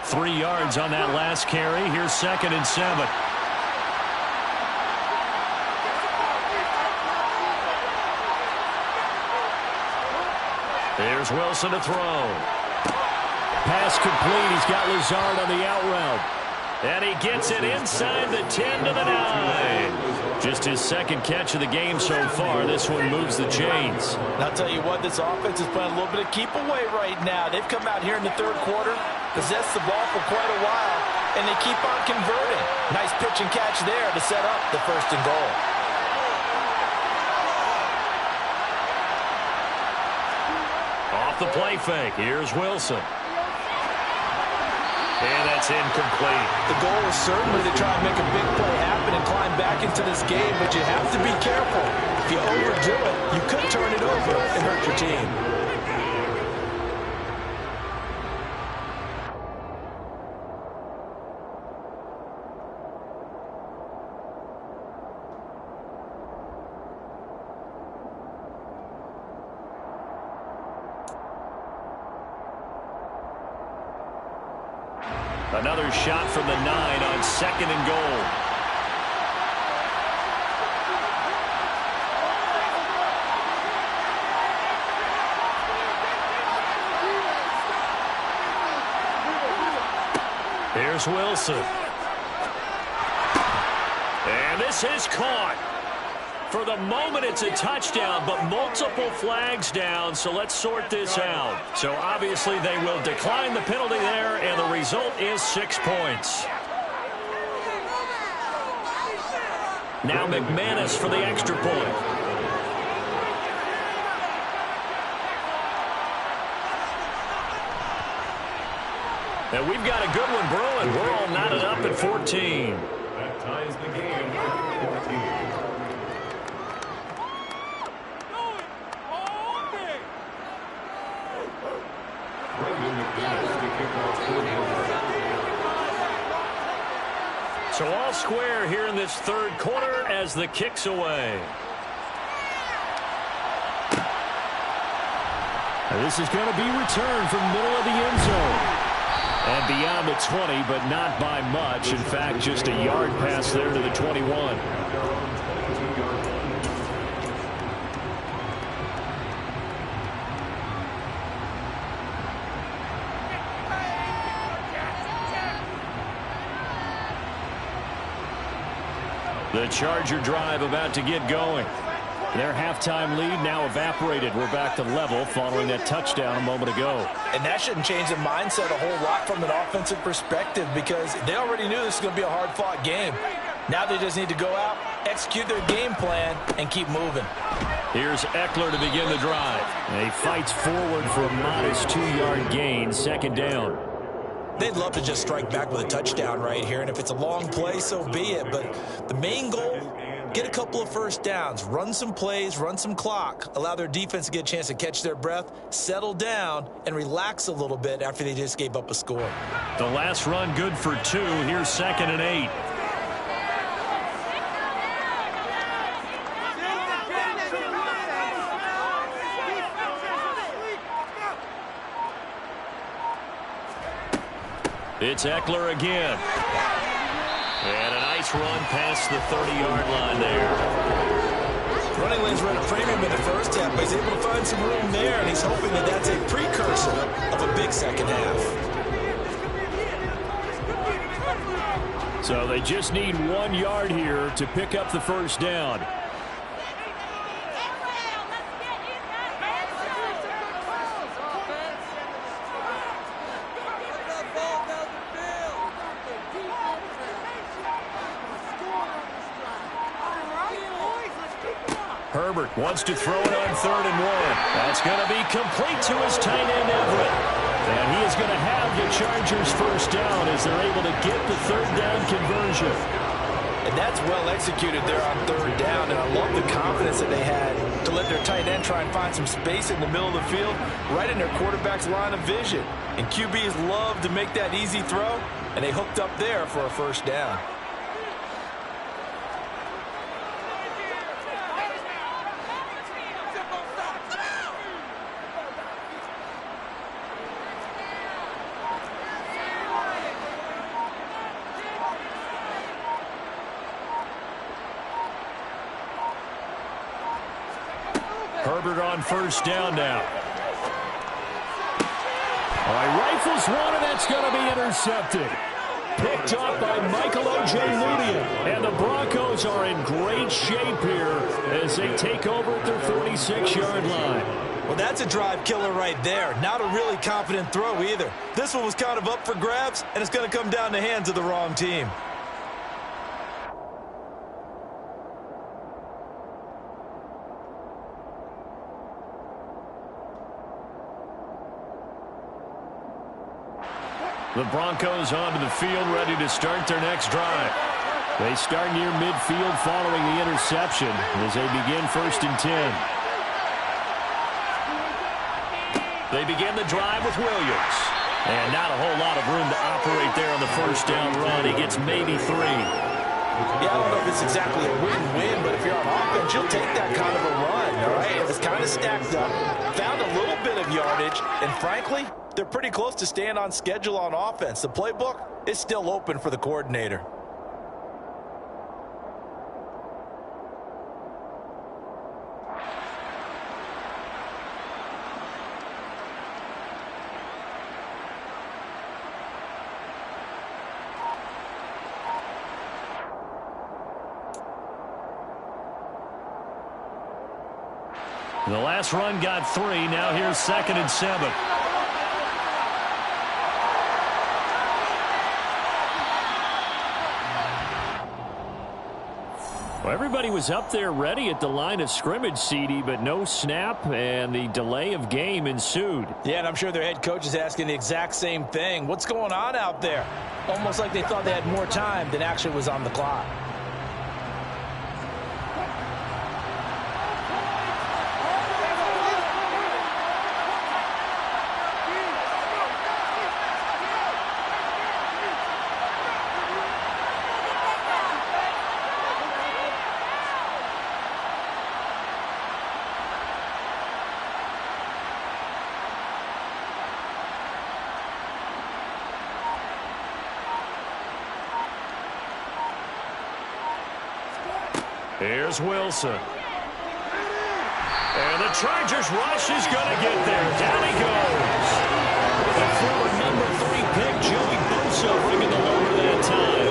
S1: Three yards on that last carry. Here's 2nd and 7. There's Wilson to throw. Pass complete. He's got Lazard on the out route. And he gets it inside the 10 to the 9. Just his 2nd catch of the game so far. This one moves the chains.
S2: And I'll tell you what, this offense is playing a little bit of keep away right now. They've come out here in the 3rd quarter, possessed the ball for quite a while, and they keep on converting. Nice pitch and catch there to set up the 1st and goal.
S1: Off the play fake. Here's Wilson. And that's incomplete.
S2: The goal is certainly to try and make a big play happen and climb back into this game, but you have to be careful. If you overdo it, you could turn it over and hurt your team.
S1: Another shot from the 9 on 2nd and goal. Here's Wilson. And this is caught. For the moment, it's a touchdown, but multiple flags down, so let's sort this out. So obviously they will decline the penalty there, and the result is 6 points. Now McManus for the extra point. And we've got a good one brewing. We're all knotted up at 14.
S3: That ties the game at 14.
S1: So all square here in this 3rd quarter as the kick's away. And this is going to be returned from middle of the end zone. And beyond the 20, but not by much. In fact, just a yard pass there to the 21. The Charger drive about to get going. Their halftime lead now evaporated. We're back to level following that touchdown a moment ago.
S2: And that shouldn't change the mindset a whole lot from an offensive perspective because they already knew this was going to be a hard-fought game. Now they just need to go out, execute their game plan, and keep moving.
S1: Here's Eckler to begin the drive. And he fights forward for a modest 2-yard gain, 2nd down.
S2: They'd love to just strike back with a touchdown right here, and if it's a long play, so be it. But the main goal, get a couple of 1st downs, run some plays, run some clock, allow their defense to get a chance to catch their breath, settle down, and relax a little bit after they just gave up a score.
S1: The last run good for 2. Here's 2nd and 8. It's Eckler again. And a nice run past the 30-yard line there.
S2: Running lanes were at a premium in the 1st half, but he's able to find some room there, and he's hoping that that's a precursor of a big 2nd half.
S1: So they just need 1 yard here to pick up the 1st down. Herbert wants to throw it on 3rd and 1. That's going to be complete to his tight end, Everett. And he is going to have the Chargers first down as they're able to get the third down conversion.
S2: And that's well executed there on third down, and I love the confidence that they had to let their tight end try and find some space in the middle of the field, right in their quarterback's line of vision. And QBs love to make that easy throw, and they hooked up there for a first down.
S1: Herbert on first down now. All right, rifles one, and that's going to be intercepted. Picked up by Michael Ojemudia. And the Broncos are in great shape here as they take over at their 46-yard line.
S2: Well, that's a drive killer right there. Not a really confident throw either. This one was kind of up for grabs, and it's going to come down the hands of the wrong team.
S1: The Broncos onto the field, ready to start their next drive. They start near midfield following the interception as they begin 1st and 10. They begin the drive with Williams. And not a whole lot of room to operate there on the first down run. He gets maybe 3.
S2: Yeah, I don't know if it's exactly a win-win, but if you're on offense, you'll take that kind of a run, all right? It was kind of stacked up, found a little bit of yardage, and frankly, they're pretty close to staying on schedule on offense. The playbook is still open for the coordinator.
S1: The last run got 3. Now here's 2nd and 7. Well, everybody was up there ready at the line of scrimmage, CD, but no snap, and the delay of game ensued.
S2: Yeah, and I'm sure their head coach is asking the exact same thing. What's going on out there? Almost like they thought they had more time than actually was on the clock.
S1: Here's Wilson. And the Chargers rush is going to get there. Down he goes. The former number 3 pick, Joey Bosa, bringing the lower that time.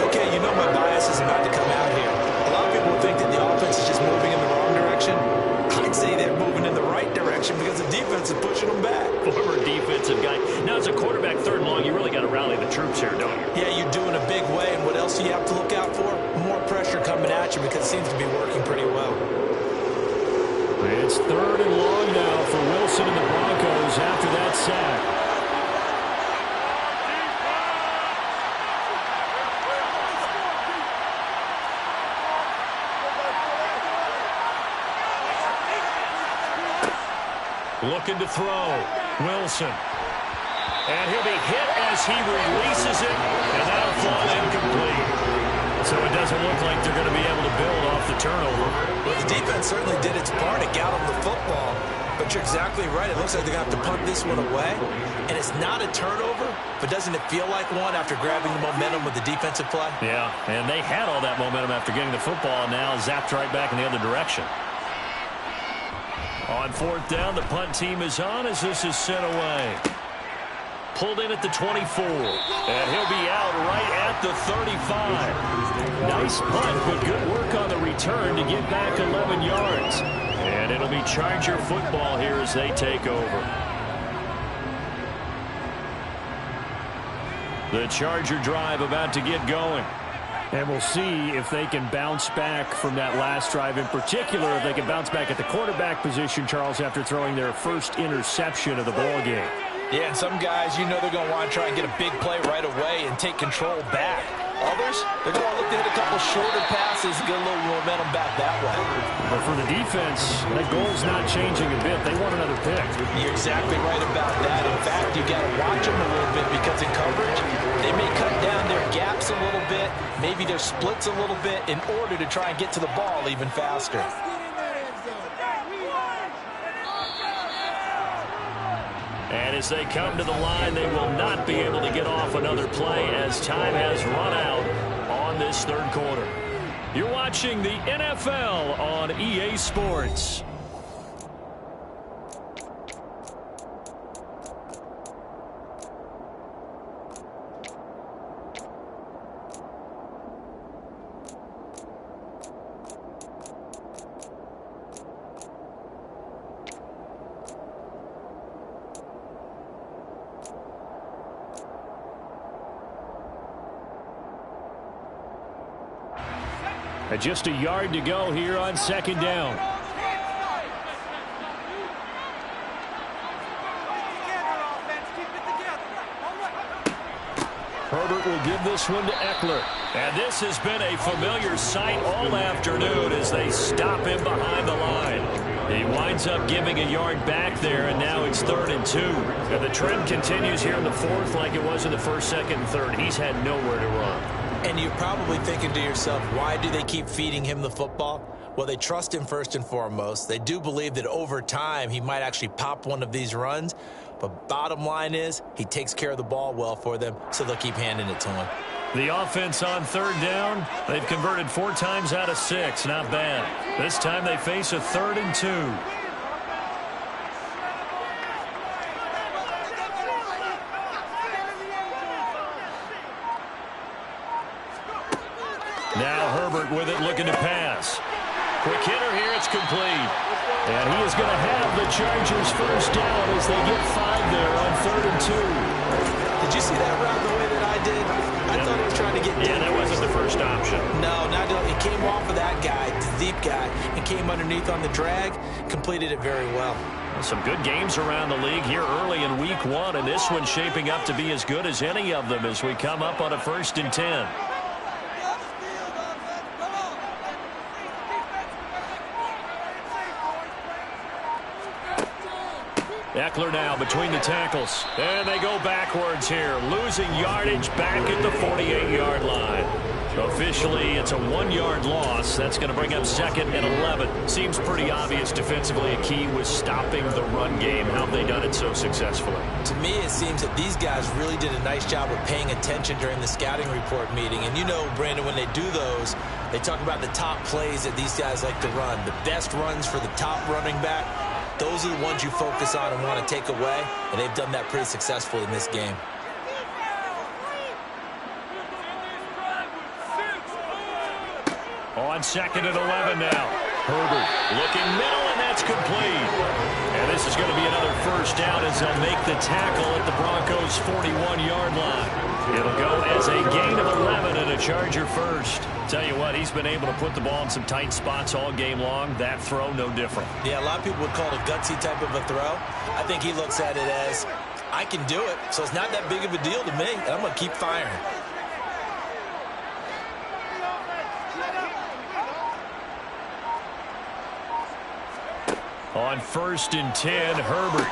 S2: Okay, you know my bias is about to come out here. A lot of people think that the offense is just moving in the wrong direction. I'd say they're moving in the right direction because the defense is pushing them back.
S1: Former defensive guy. Now, as a quarterback, 3rd and long, you really got to rally the troops here, don't you?
S2: Yeah, you do in a big way. And what else do you have to look out for? More pressure coming at you because it seems to be working pretty well.
S1: It's 3rd and long now for Wilson and the Broncos after that sack. Looking to throw. Wilson. And he'll be hit as he releases it, and that'll fall incomplete. So it doesn't look like they're going to be able to build off the turnover.
S2: Well, the defense certainly did its part. It got them the football. But you're exactly right. It looks like they're going to have to punt this one away. And it's not a turnover, but doesn't it feel like one after grabbing the momentum with the defensive play?
S1: Yeah, and they had all that momentum after getting the football, and now zapped right back in the other direction. On 4th down, the punt team is on as this is sent away. Pulled in at the 24. And he'll be out right at the 35. Nice punt, but good work on the return to get back 11 yards. And it'll be Charger football here as they take over. The Charger drive about to get going. And we'll see if they can bounce back from that last drive. In particular, if they can bounce back at the quarterback position, Charles, after throwing their first interception of the ball game.
S2: Yeah, and some guys, you know they're going to want to try and get a big play right away and take control back. Others, they're going to look to hit a couple shorter passes and get a little momentum back that way.
S1: But for the defense, that goal's not changing a bit. They want another pick.
S2: You're exactly right about that. In fact, you got to watch them a little bit because in coverage, they may cut down their gaps a little bit, maybe their splits a little bit in order to try and get to the ball even faster.
S1: And as they come to the line, they will not be able to get off another play as time has run out on this third quarter. You're watching the NFL on EA Sports. Just a yard to go here on second down. Herbert will give this one to Eckler. And this has been a familiar sight all afternoon as they stop him behind the line. He winds up giving a yard back there, and now it's 3rd and 2. And the trend continues here in the fourth like it was in the first, second, and third. He's had nowhere to run.
S2: And you're probably thinking to yourself, why do they keep feeding him the football? Well, they trust him first and foremost. They do believe that over time he might actually pop one of these runs. But bottom line is he takes care of the ball well for them, so they'll keep handing it to him.
S1: The offense on 3rd down, they've converted 4 times out of 6. Not bad. This time they face a 3rd and 2. Now Herbert with it, looking to pass. Quick hitter here, it's complete. And he is going to have the Chargers first down as they get 5 there on 3rd and 2.
S2: Did you see that route the way that I did? I thought he was trying to get deep.
S1: Yeah, that wasn't the first option.
S2: No, not at all. It came off of that guy, the deep guy, and came underneath on the drag, completed it very well.
S1: Some good games around the league here early in week 1, and this one's shaping up to be as good as any of them as we come up on a 1st and 10. Eckler now between the tackles. And they go backwards here, losing yardage back at the 48-yard line. Officially, it's a 1-yard loss. That's going to bring up 2nd and 11. Seems pretty obvious defensively. A key was stopping the run game. How have they done it so successfully?
S2: To me, it seems that these guys really did a nice job of paying attention during the scouting report meeting. And you know, Brandon, when they do those, they talk about the top plays that these guys like to run. The best runs for the top running back. Those are the ones you focus on and want to take away, and they've done that pretty successfully in this game.
S1: On 2nd and 11 now. Herbert looking middle, and that's complete. And this is going to be another first down as they'll make the tackle at the Broncos' 41-yard line. It'll go as a gain of 11 and a Charger first. Tell you what, he's been able to put the ball in some tight spots all game long. That throw, no different.
S2: Yeah, a lot of people would call it a gutsy type of a throw. I think he looks at it as, I can do it, so it's not that big of a deal to me, and I'm going to keep firing.
S1: On 1st and 10, Herbert.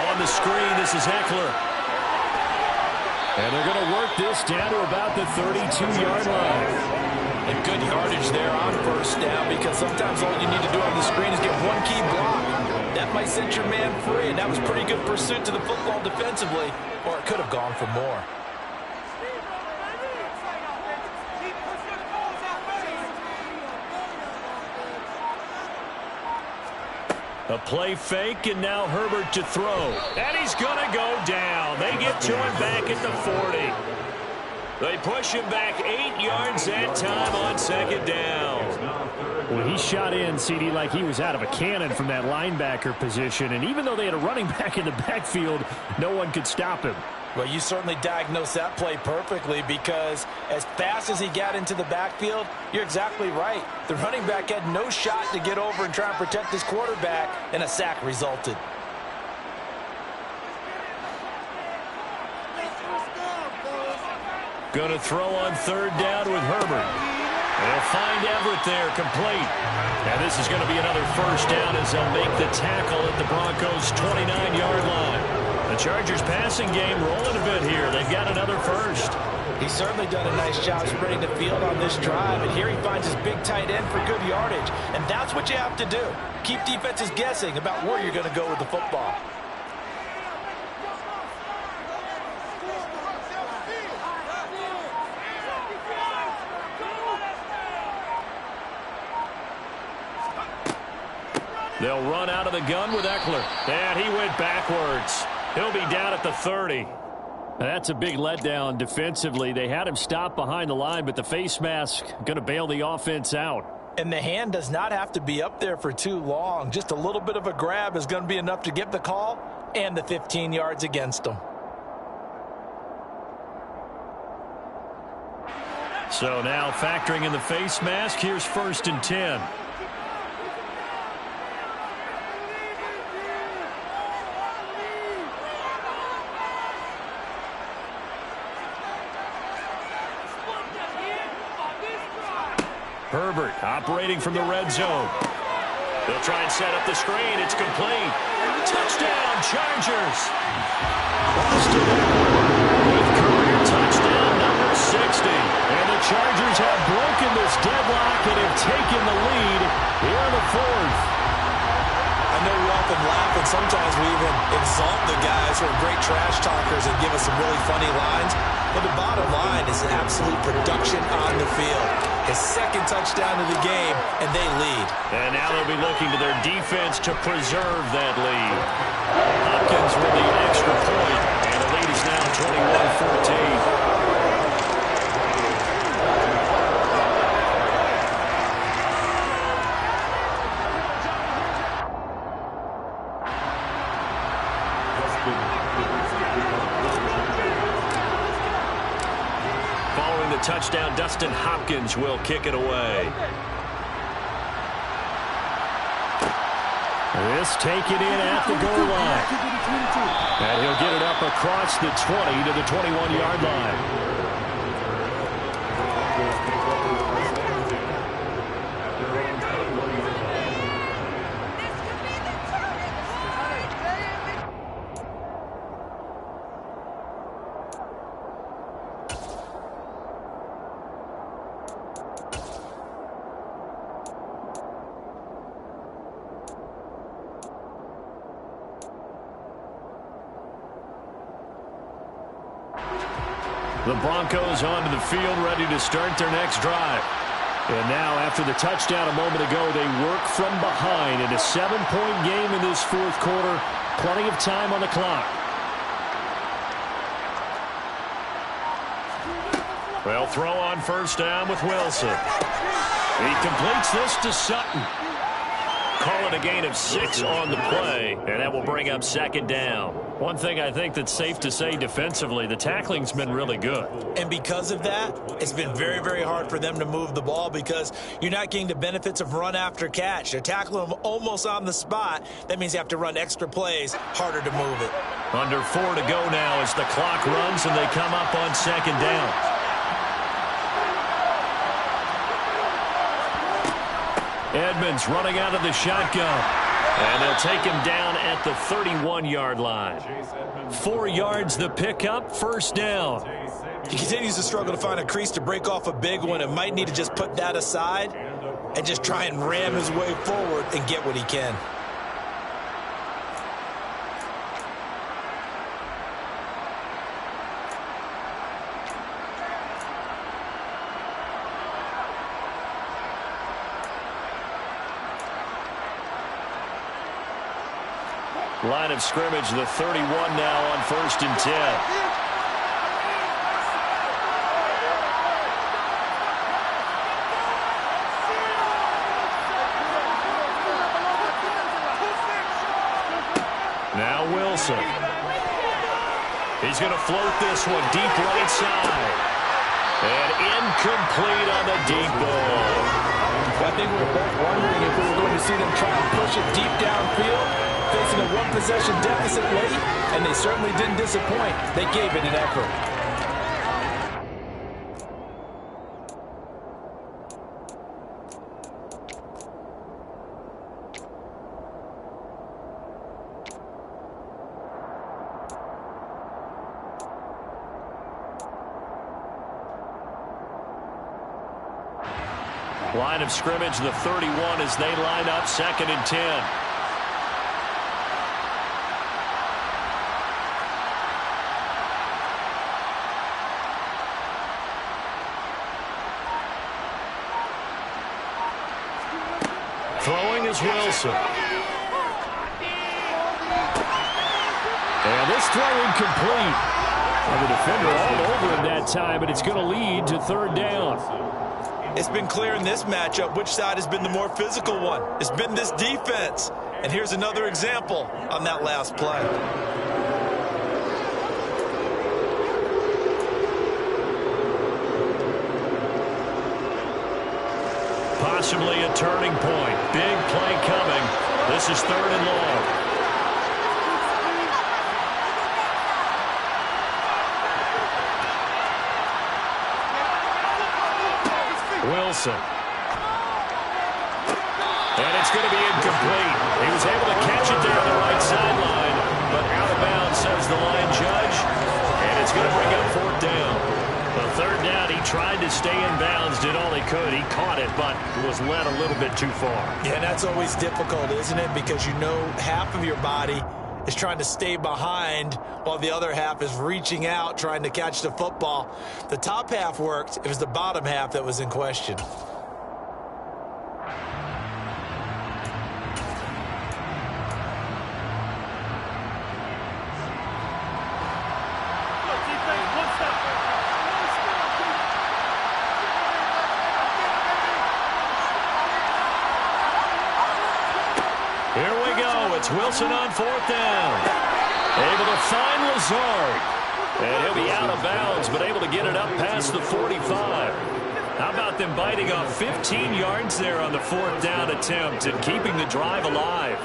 S1: On the screen, this is Eckler. And they're going to work this down to about the 32-yard line.
S2: And good yardage there on 1st down, because sometimes all you need to do on the screen is get one key block. That might set your man free, and that was pretty good pursuit to the football defensively, or it could have gone for more.
S1: A play fake, and now Herbert to throw. And he's going to go down. They get to him back at the 40. They push him back 8 yards that time on 2nd down. Well, he shot in, CD, like he was out of a cannon from that linebacker position. And even though they had a running back in the backfield, no one could stop him.
S2: Well, you certainly diagnosed that play perfectly, because as fast as he got into the backfield, you're exactly right. The running back had no shot to get over and try and protect his quarterback, and a sack resulted.
S1: Going to throw on third down with Herbert. They'll find Everett there, complete. And this is going to be another first down as they'll make the tackle at the Broncos' 29-yard line. The Chargers passing game rolling a bit here. They've got another first.
S2: He's certainly done a nice job spreading the field on this drive, and here he finds his big tight end for good yardage. And that's what you have to do. Keep defenses guessing about where you're going to go with the football.
S1: They'll run out of the gun with Eckler. And he went backwards. He'll be down at the 30. That's a big letdown defensively. They had him stop behind the line, but the face mask going to bail the offense out.
S2: And the hand does not have to be up there for too long. Just a little bit of a grab is going to be enough to get the call and the 15 yards against them.
S1: So now factoring in the face mask, here's 1st and 10. Herbert operating from the red zone. They'll try and set up the screen. It's complete. Touchdown, Chargers. Boston with career touchdown number 60. And the Chargers have broken this deadlock and have taken the lead here in the 4th.
S4: I know we often laugh, and sometimes we even exalt the guys who are great trash talkers and give us some really funny lines. But the bottom line is absolute production on the field. His 2nd touchdown of the game, and they lead.
S1: And now they'll be looking to their defense to preserve that lead. Hopkins with the extra point, and the lead is now 21-14. Touchdown, Dustin Hopkins will kick it away. This taken in at the goal line. And he'll get it up across the 20 to the 21-yard line. The Broncos onto the field, ready to start their next drive. And now, after the touchdown a moment ago, they work from behind in a 7-point game in this 4th quarter. Plenty of time on the clock. They'll throw on 1st down with Wilson. He completes this to Sutton. Call it a gain of 6 on the play, and that will bring up 2nd down. One thing I think that's safe to say defensively, the tackling's been really good.
S2: And because of that, it's been very, very hard for them to move the ball because you're not getting the benefits of run after catch. They're tackling them almost on the spot. That means you have to run extra plays, harder to move it.
S1: Under 4 to go now as the clock runs and they come up on 2nd down. Edmonds running out of the shotgun. And they'll take him down at the 31-yard line. 4 yards the pickup, 1st down.
S2: He continues to struggle to find a crease to break off a big one and might need to just put that aside and just try and ram his way forward and get what he can.
S1: Line of scrimmage, the 31 now on 1st and 10. Now Wilson. He's going to float this one deep right side. And incomplete on the deep ball.
S2: I think we were both wondering if we were going to see them try and push it deep downfield, facing a 1-possession deficit late, and they certainly didn't disappoint. They gave it an effort.
S1: Line of scrimmage, the 31 as they line up 2nd and 10. Throwing is Wilson. And this throw incomplete. And the defender all over him that time, but it's going to lead to 3rd down.
S4: It's been clear in this matchup which side has been the more physical one. It's been this defense. And here's another example on that last play.
S1: Possibly a turning point. Big play coming. This is 3rd and long. Wilson. And it's going to be incomplete. He was able to catch it there on the right sideline, but out of bounds, says the line judge. And it's going to bring up 4th down. The 3rd down, he tried to stay in bounds, did all he could. He caught it, but was led a little bit too far.
S4: Yeah, that's always difficult, isn't it? Because you know half of your body is trying to stay behind while the other half is reaching out, trying to catch the football. The top half worked. It was the bottom half that was in question.
S1: Here we go. It's Wilson on 4th down. Able to find Lazard. And he'll be out of bounds, but able to get it up past the 45. How about them biting off 15 yards there on the 4th down attempt and keeping the drive alive?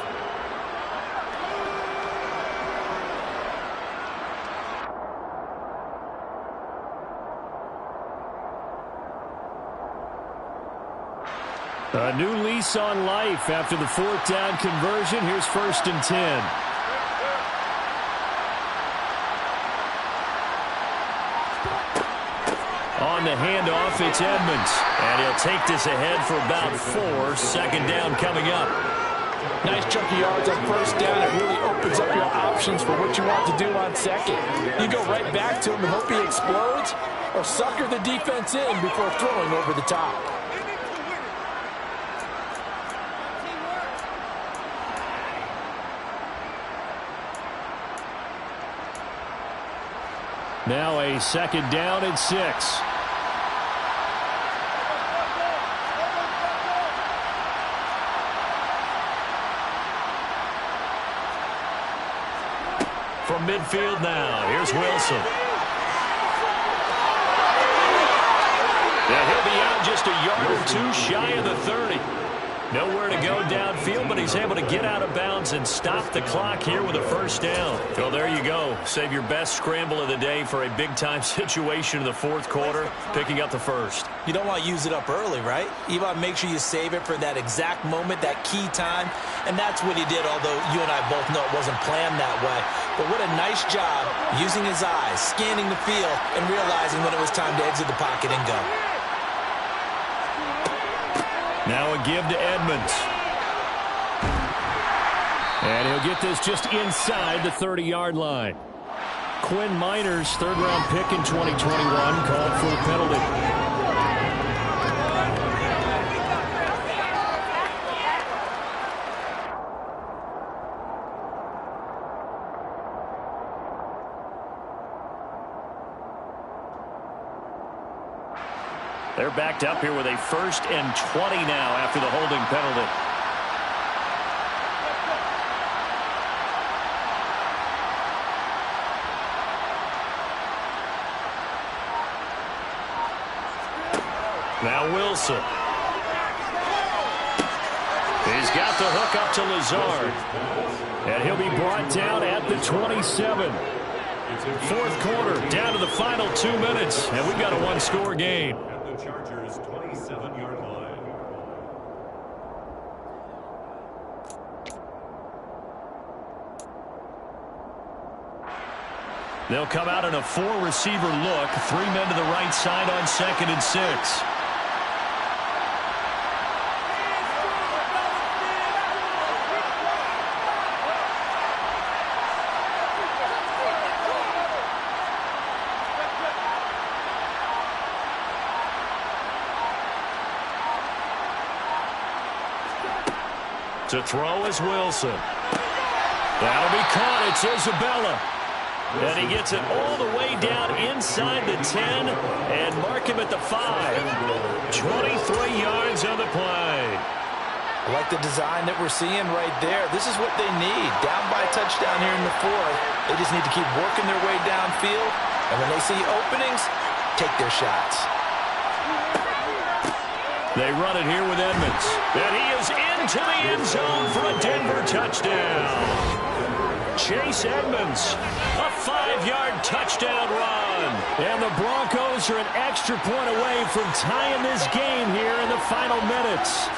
S1: A new lease on life after the 4th down conversion. Here's 1st and 10. On the handoff, it's Edmonds. And he'll take this ahead for about 4. 2nd down coming up.
S2: Nice chunky yards on 1st down. It really opens up your options for what you want to do on 2nd. You go right back to him and hope he explodes, or sucker the defense in before throwing over the top.
S1: Now a 2nd down and 6. From midfield now, here's Wilson. And he'll be out just a yard or 2 shy of the 30. Nowhere to go downfield, but he's able to get out of bounds and stop the clock here with a 1st down. Well, there you go. Save your best scramble of the day for a big-time situation in the 4th quarter, picking up the 1st.
S4: You don't want to use it up early, right? You want to make sure you save it for that exact moment, that key time. And that's what he did, although you and I both know it wasn't planned that way. But what a nice job using his eyes, scanning the field, and realizing when it was time to exit the pocket and go.
S1: Now a give to Edmonds. And he'll get this just inside the 30-yard line. Quinn Miners, 3rd-round pick in 2021, called for the penalty. They're backed up here with a 1st and 20 now after the holding penalty. Now Wilson. He's got the hook up to Lazard. And he'll be brought down at the 27. 4th quarter, down to the final 2 minutes. And we've got a 1-score game.
S3: At the Chargers' 27-yard line.
S1: They'll come out in a 4-receiver look. 3 men to the right side on 2nd and 6. To throw is Wilson. That'll be caught. It's Isabella. And he gets it all the way down inside the 10 and mark him at the 5. 23 yards on the play.
S2: I like the design that we're seeing right there. This is what they need. Down by a touchdown here in the 4th. They just need to keep working their way downfield. And when they see openings, take their shots.
S1: They run it here with Edmonds. And he is into the end zone for a Denver touchdown. Chase Edmonds, a 5-yard touchdown run. And the Broncos are an extra point away from tying this game here in the final minutes.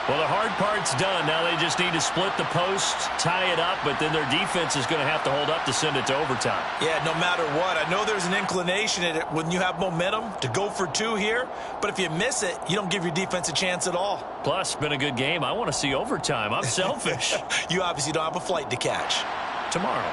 S1: Well, the hard part's done. Now they just need to split the posts, tie it up, but then their defense is going to have to hold up to send it to overtime.
S4: Yeah, no matter what. I know there's an inclination in it when you have momentum to go for 2 here, but if you miss it, you don't give your defense a chance at all.
S1: Plus, it's been a good game. I want to see overtime. I'm selfish.
S4: You obviously don't have a flight to catch.
S1: Tomorrow.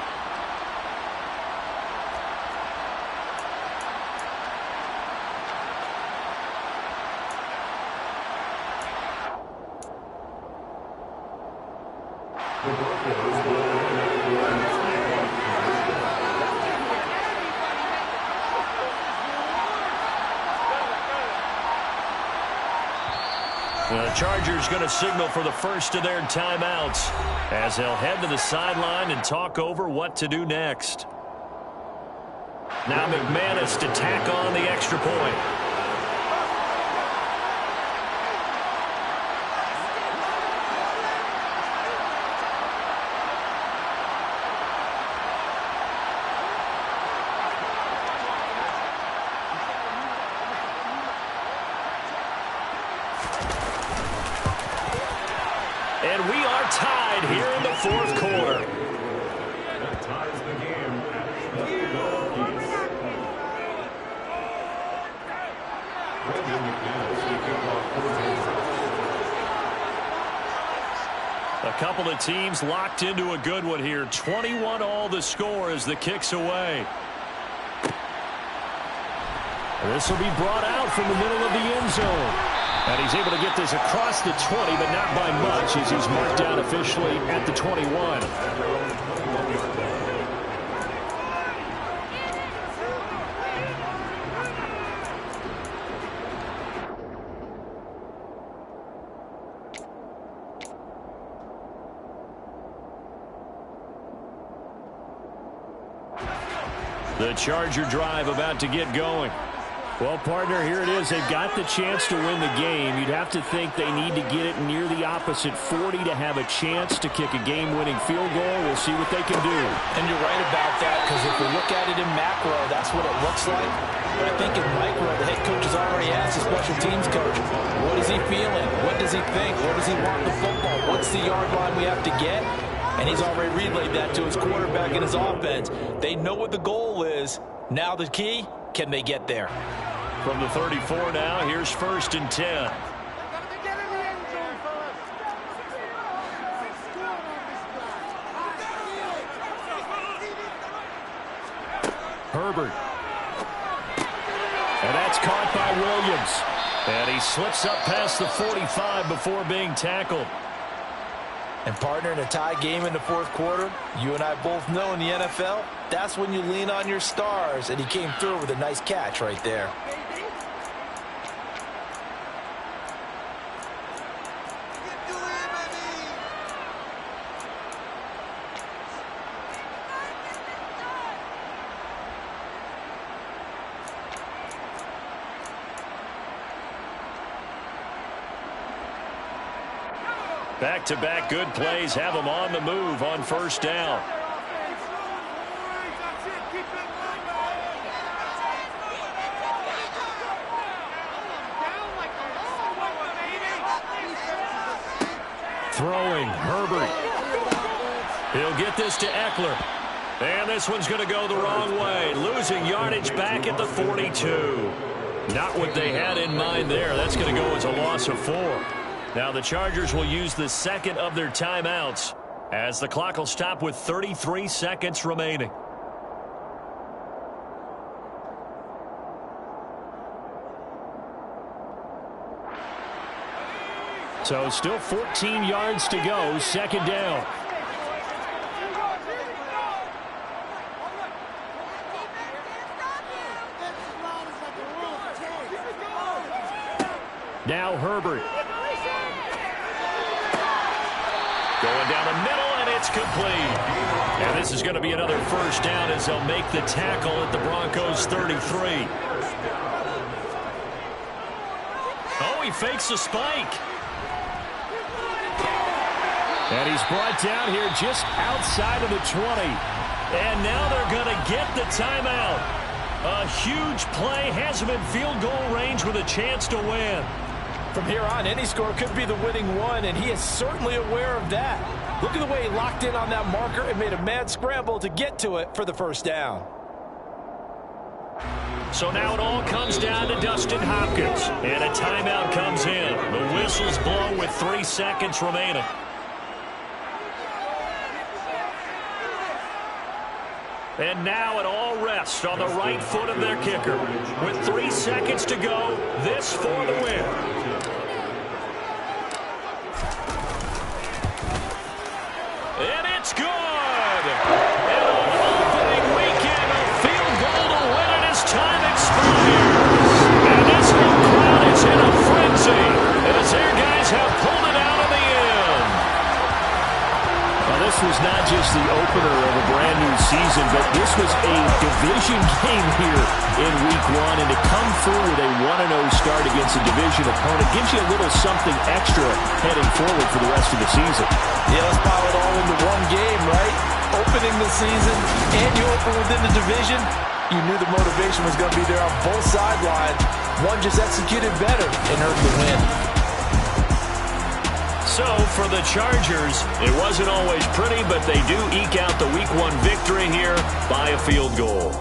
S1: The Chargers going to signal for the first of their timeouts as they'll head to the sideline and talk over what to do next. Now McManus to tack on the extra point. And we are tied here in the 4th quarter.
S3: That ties the game at 12 apiece. Brendan McManus will kick off
S1: A couple of teams locked into a good one here. 21-all the score as the kick's away. This will be brought out from the middle of the end zone. And he's able to get this across the 20, but not by much as he's marked down officially at the 21. The Charger drive about to get going. Well, partner, here it is. They've got the chance to win the game. You'd have to think they need to get it near the opposite 40 to have a chance to kick a game-winning field goal. We'll see what they can do.
S2: And you're right about that, because if we look at it in macro, that's what it looks like. But I think in micro, the head coach has already asked the special teams coach, what is he feeling? What does he think? Where does he want the football? What's the yard line we have to get? And he's already relayed that to his quarterback and his offense. They know what the goal is. Now the key, can they get there?
S1: From the 34 now, here's 1st and 10. Herbert. And that's caught by Williams. And he slips up past the 45 before being tackled.
S2: And partner, in a tie game in the 4th quarter, you and I both know in the NFL, that's when you lean on your stars. And he came through with a nice catch right there.
S1: Back-to-back good plays have them on the move on 1st down. Throwing, Herbert. He'll get this to Eckler. And this one's going to go the wrong way. Losing yardage back at the 42. Not what they had in mind there. That's going to go as a loss of 4. Now the Chargers will use the second of their timeouts as the clock will stop with 33 seconds remaining. So still 14 yards to go, second down. Now Herbert. Going down the middle, and it's complete. And this is going to be another first down as they'll make the tackle at the Broncos 33. Oh, he fakes a spike. And he's brought down here just outside of the 20. And now they're going to get the timeout. A huge play has him in field goal range with a chance to win.
S2: From here on, any score could be the winning one, and he is certainly aware of that. Look at the way he locked in on that marker and made a mad scramble to get to it for the first down.
S1: So now it all comes down to Dustin Hopkins, and a timeout comes in. The whistles blow with 3 seconds remaining. And now it all rests on the right foot of their kicker. With 3 seconds to go, this for the win. And it's good! And on opening weekend, a field goal to win it as time expires. And this whole crowd is in a frenzy as their guys have pulled it out in the end. Well, this was not just the opener of a brand new season, but this was a division game here in week 1. And to come through with a 1-0 start against a division opponent gives you a little something extra heading forward for the rest of the season.
S2: Yeah, let's pile it all into one game, right? Opening the season and you open within the division. You knew the motivation was going to be there on both sidelines. One just executed better and earned the win.
S1: So, for the Chargers, it wasn't always pretty, but they do eke out the Week 1 victory here by a field goal.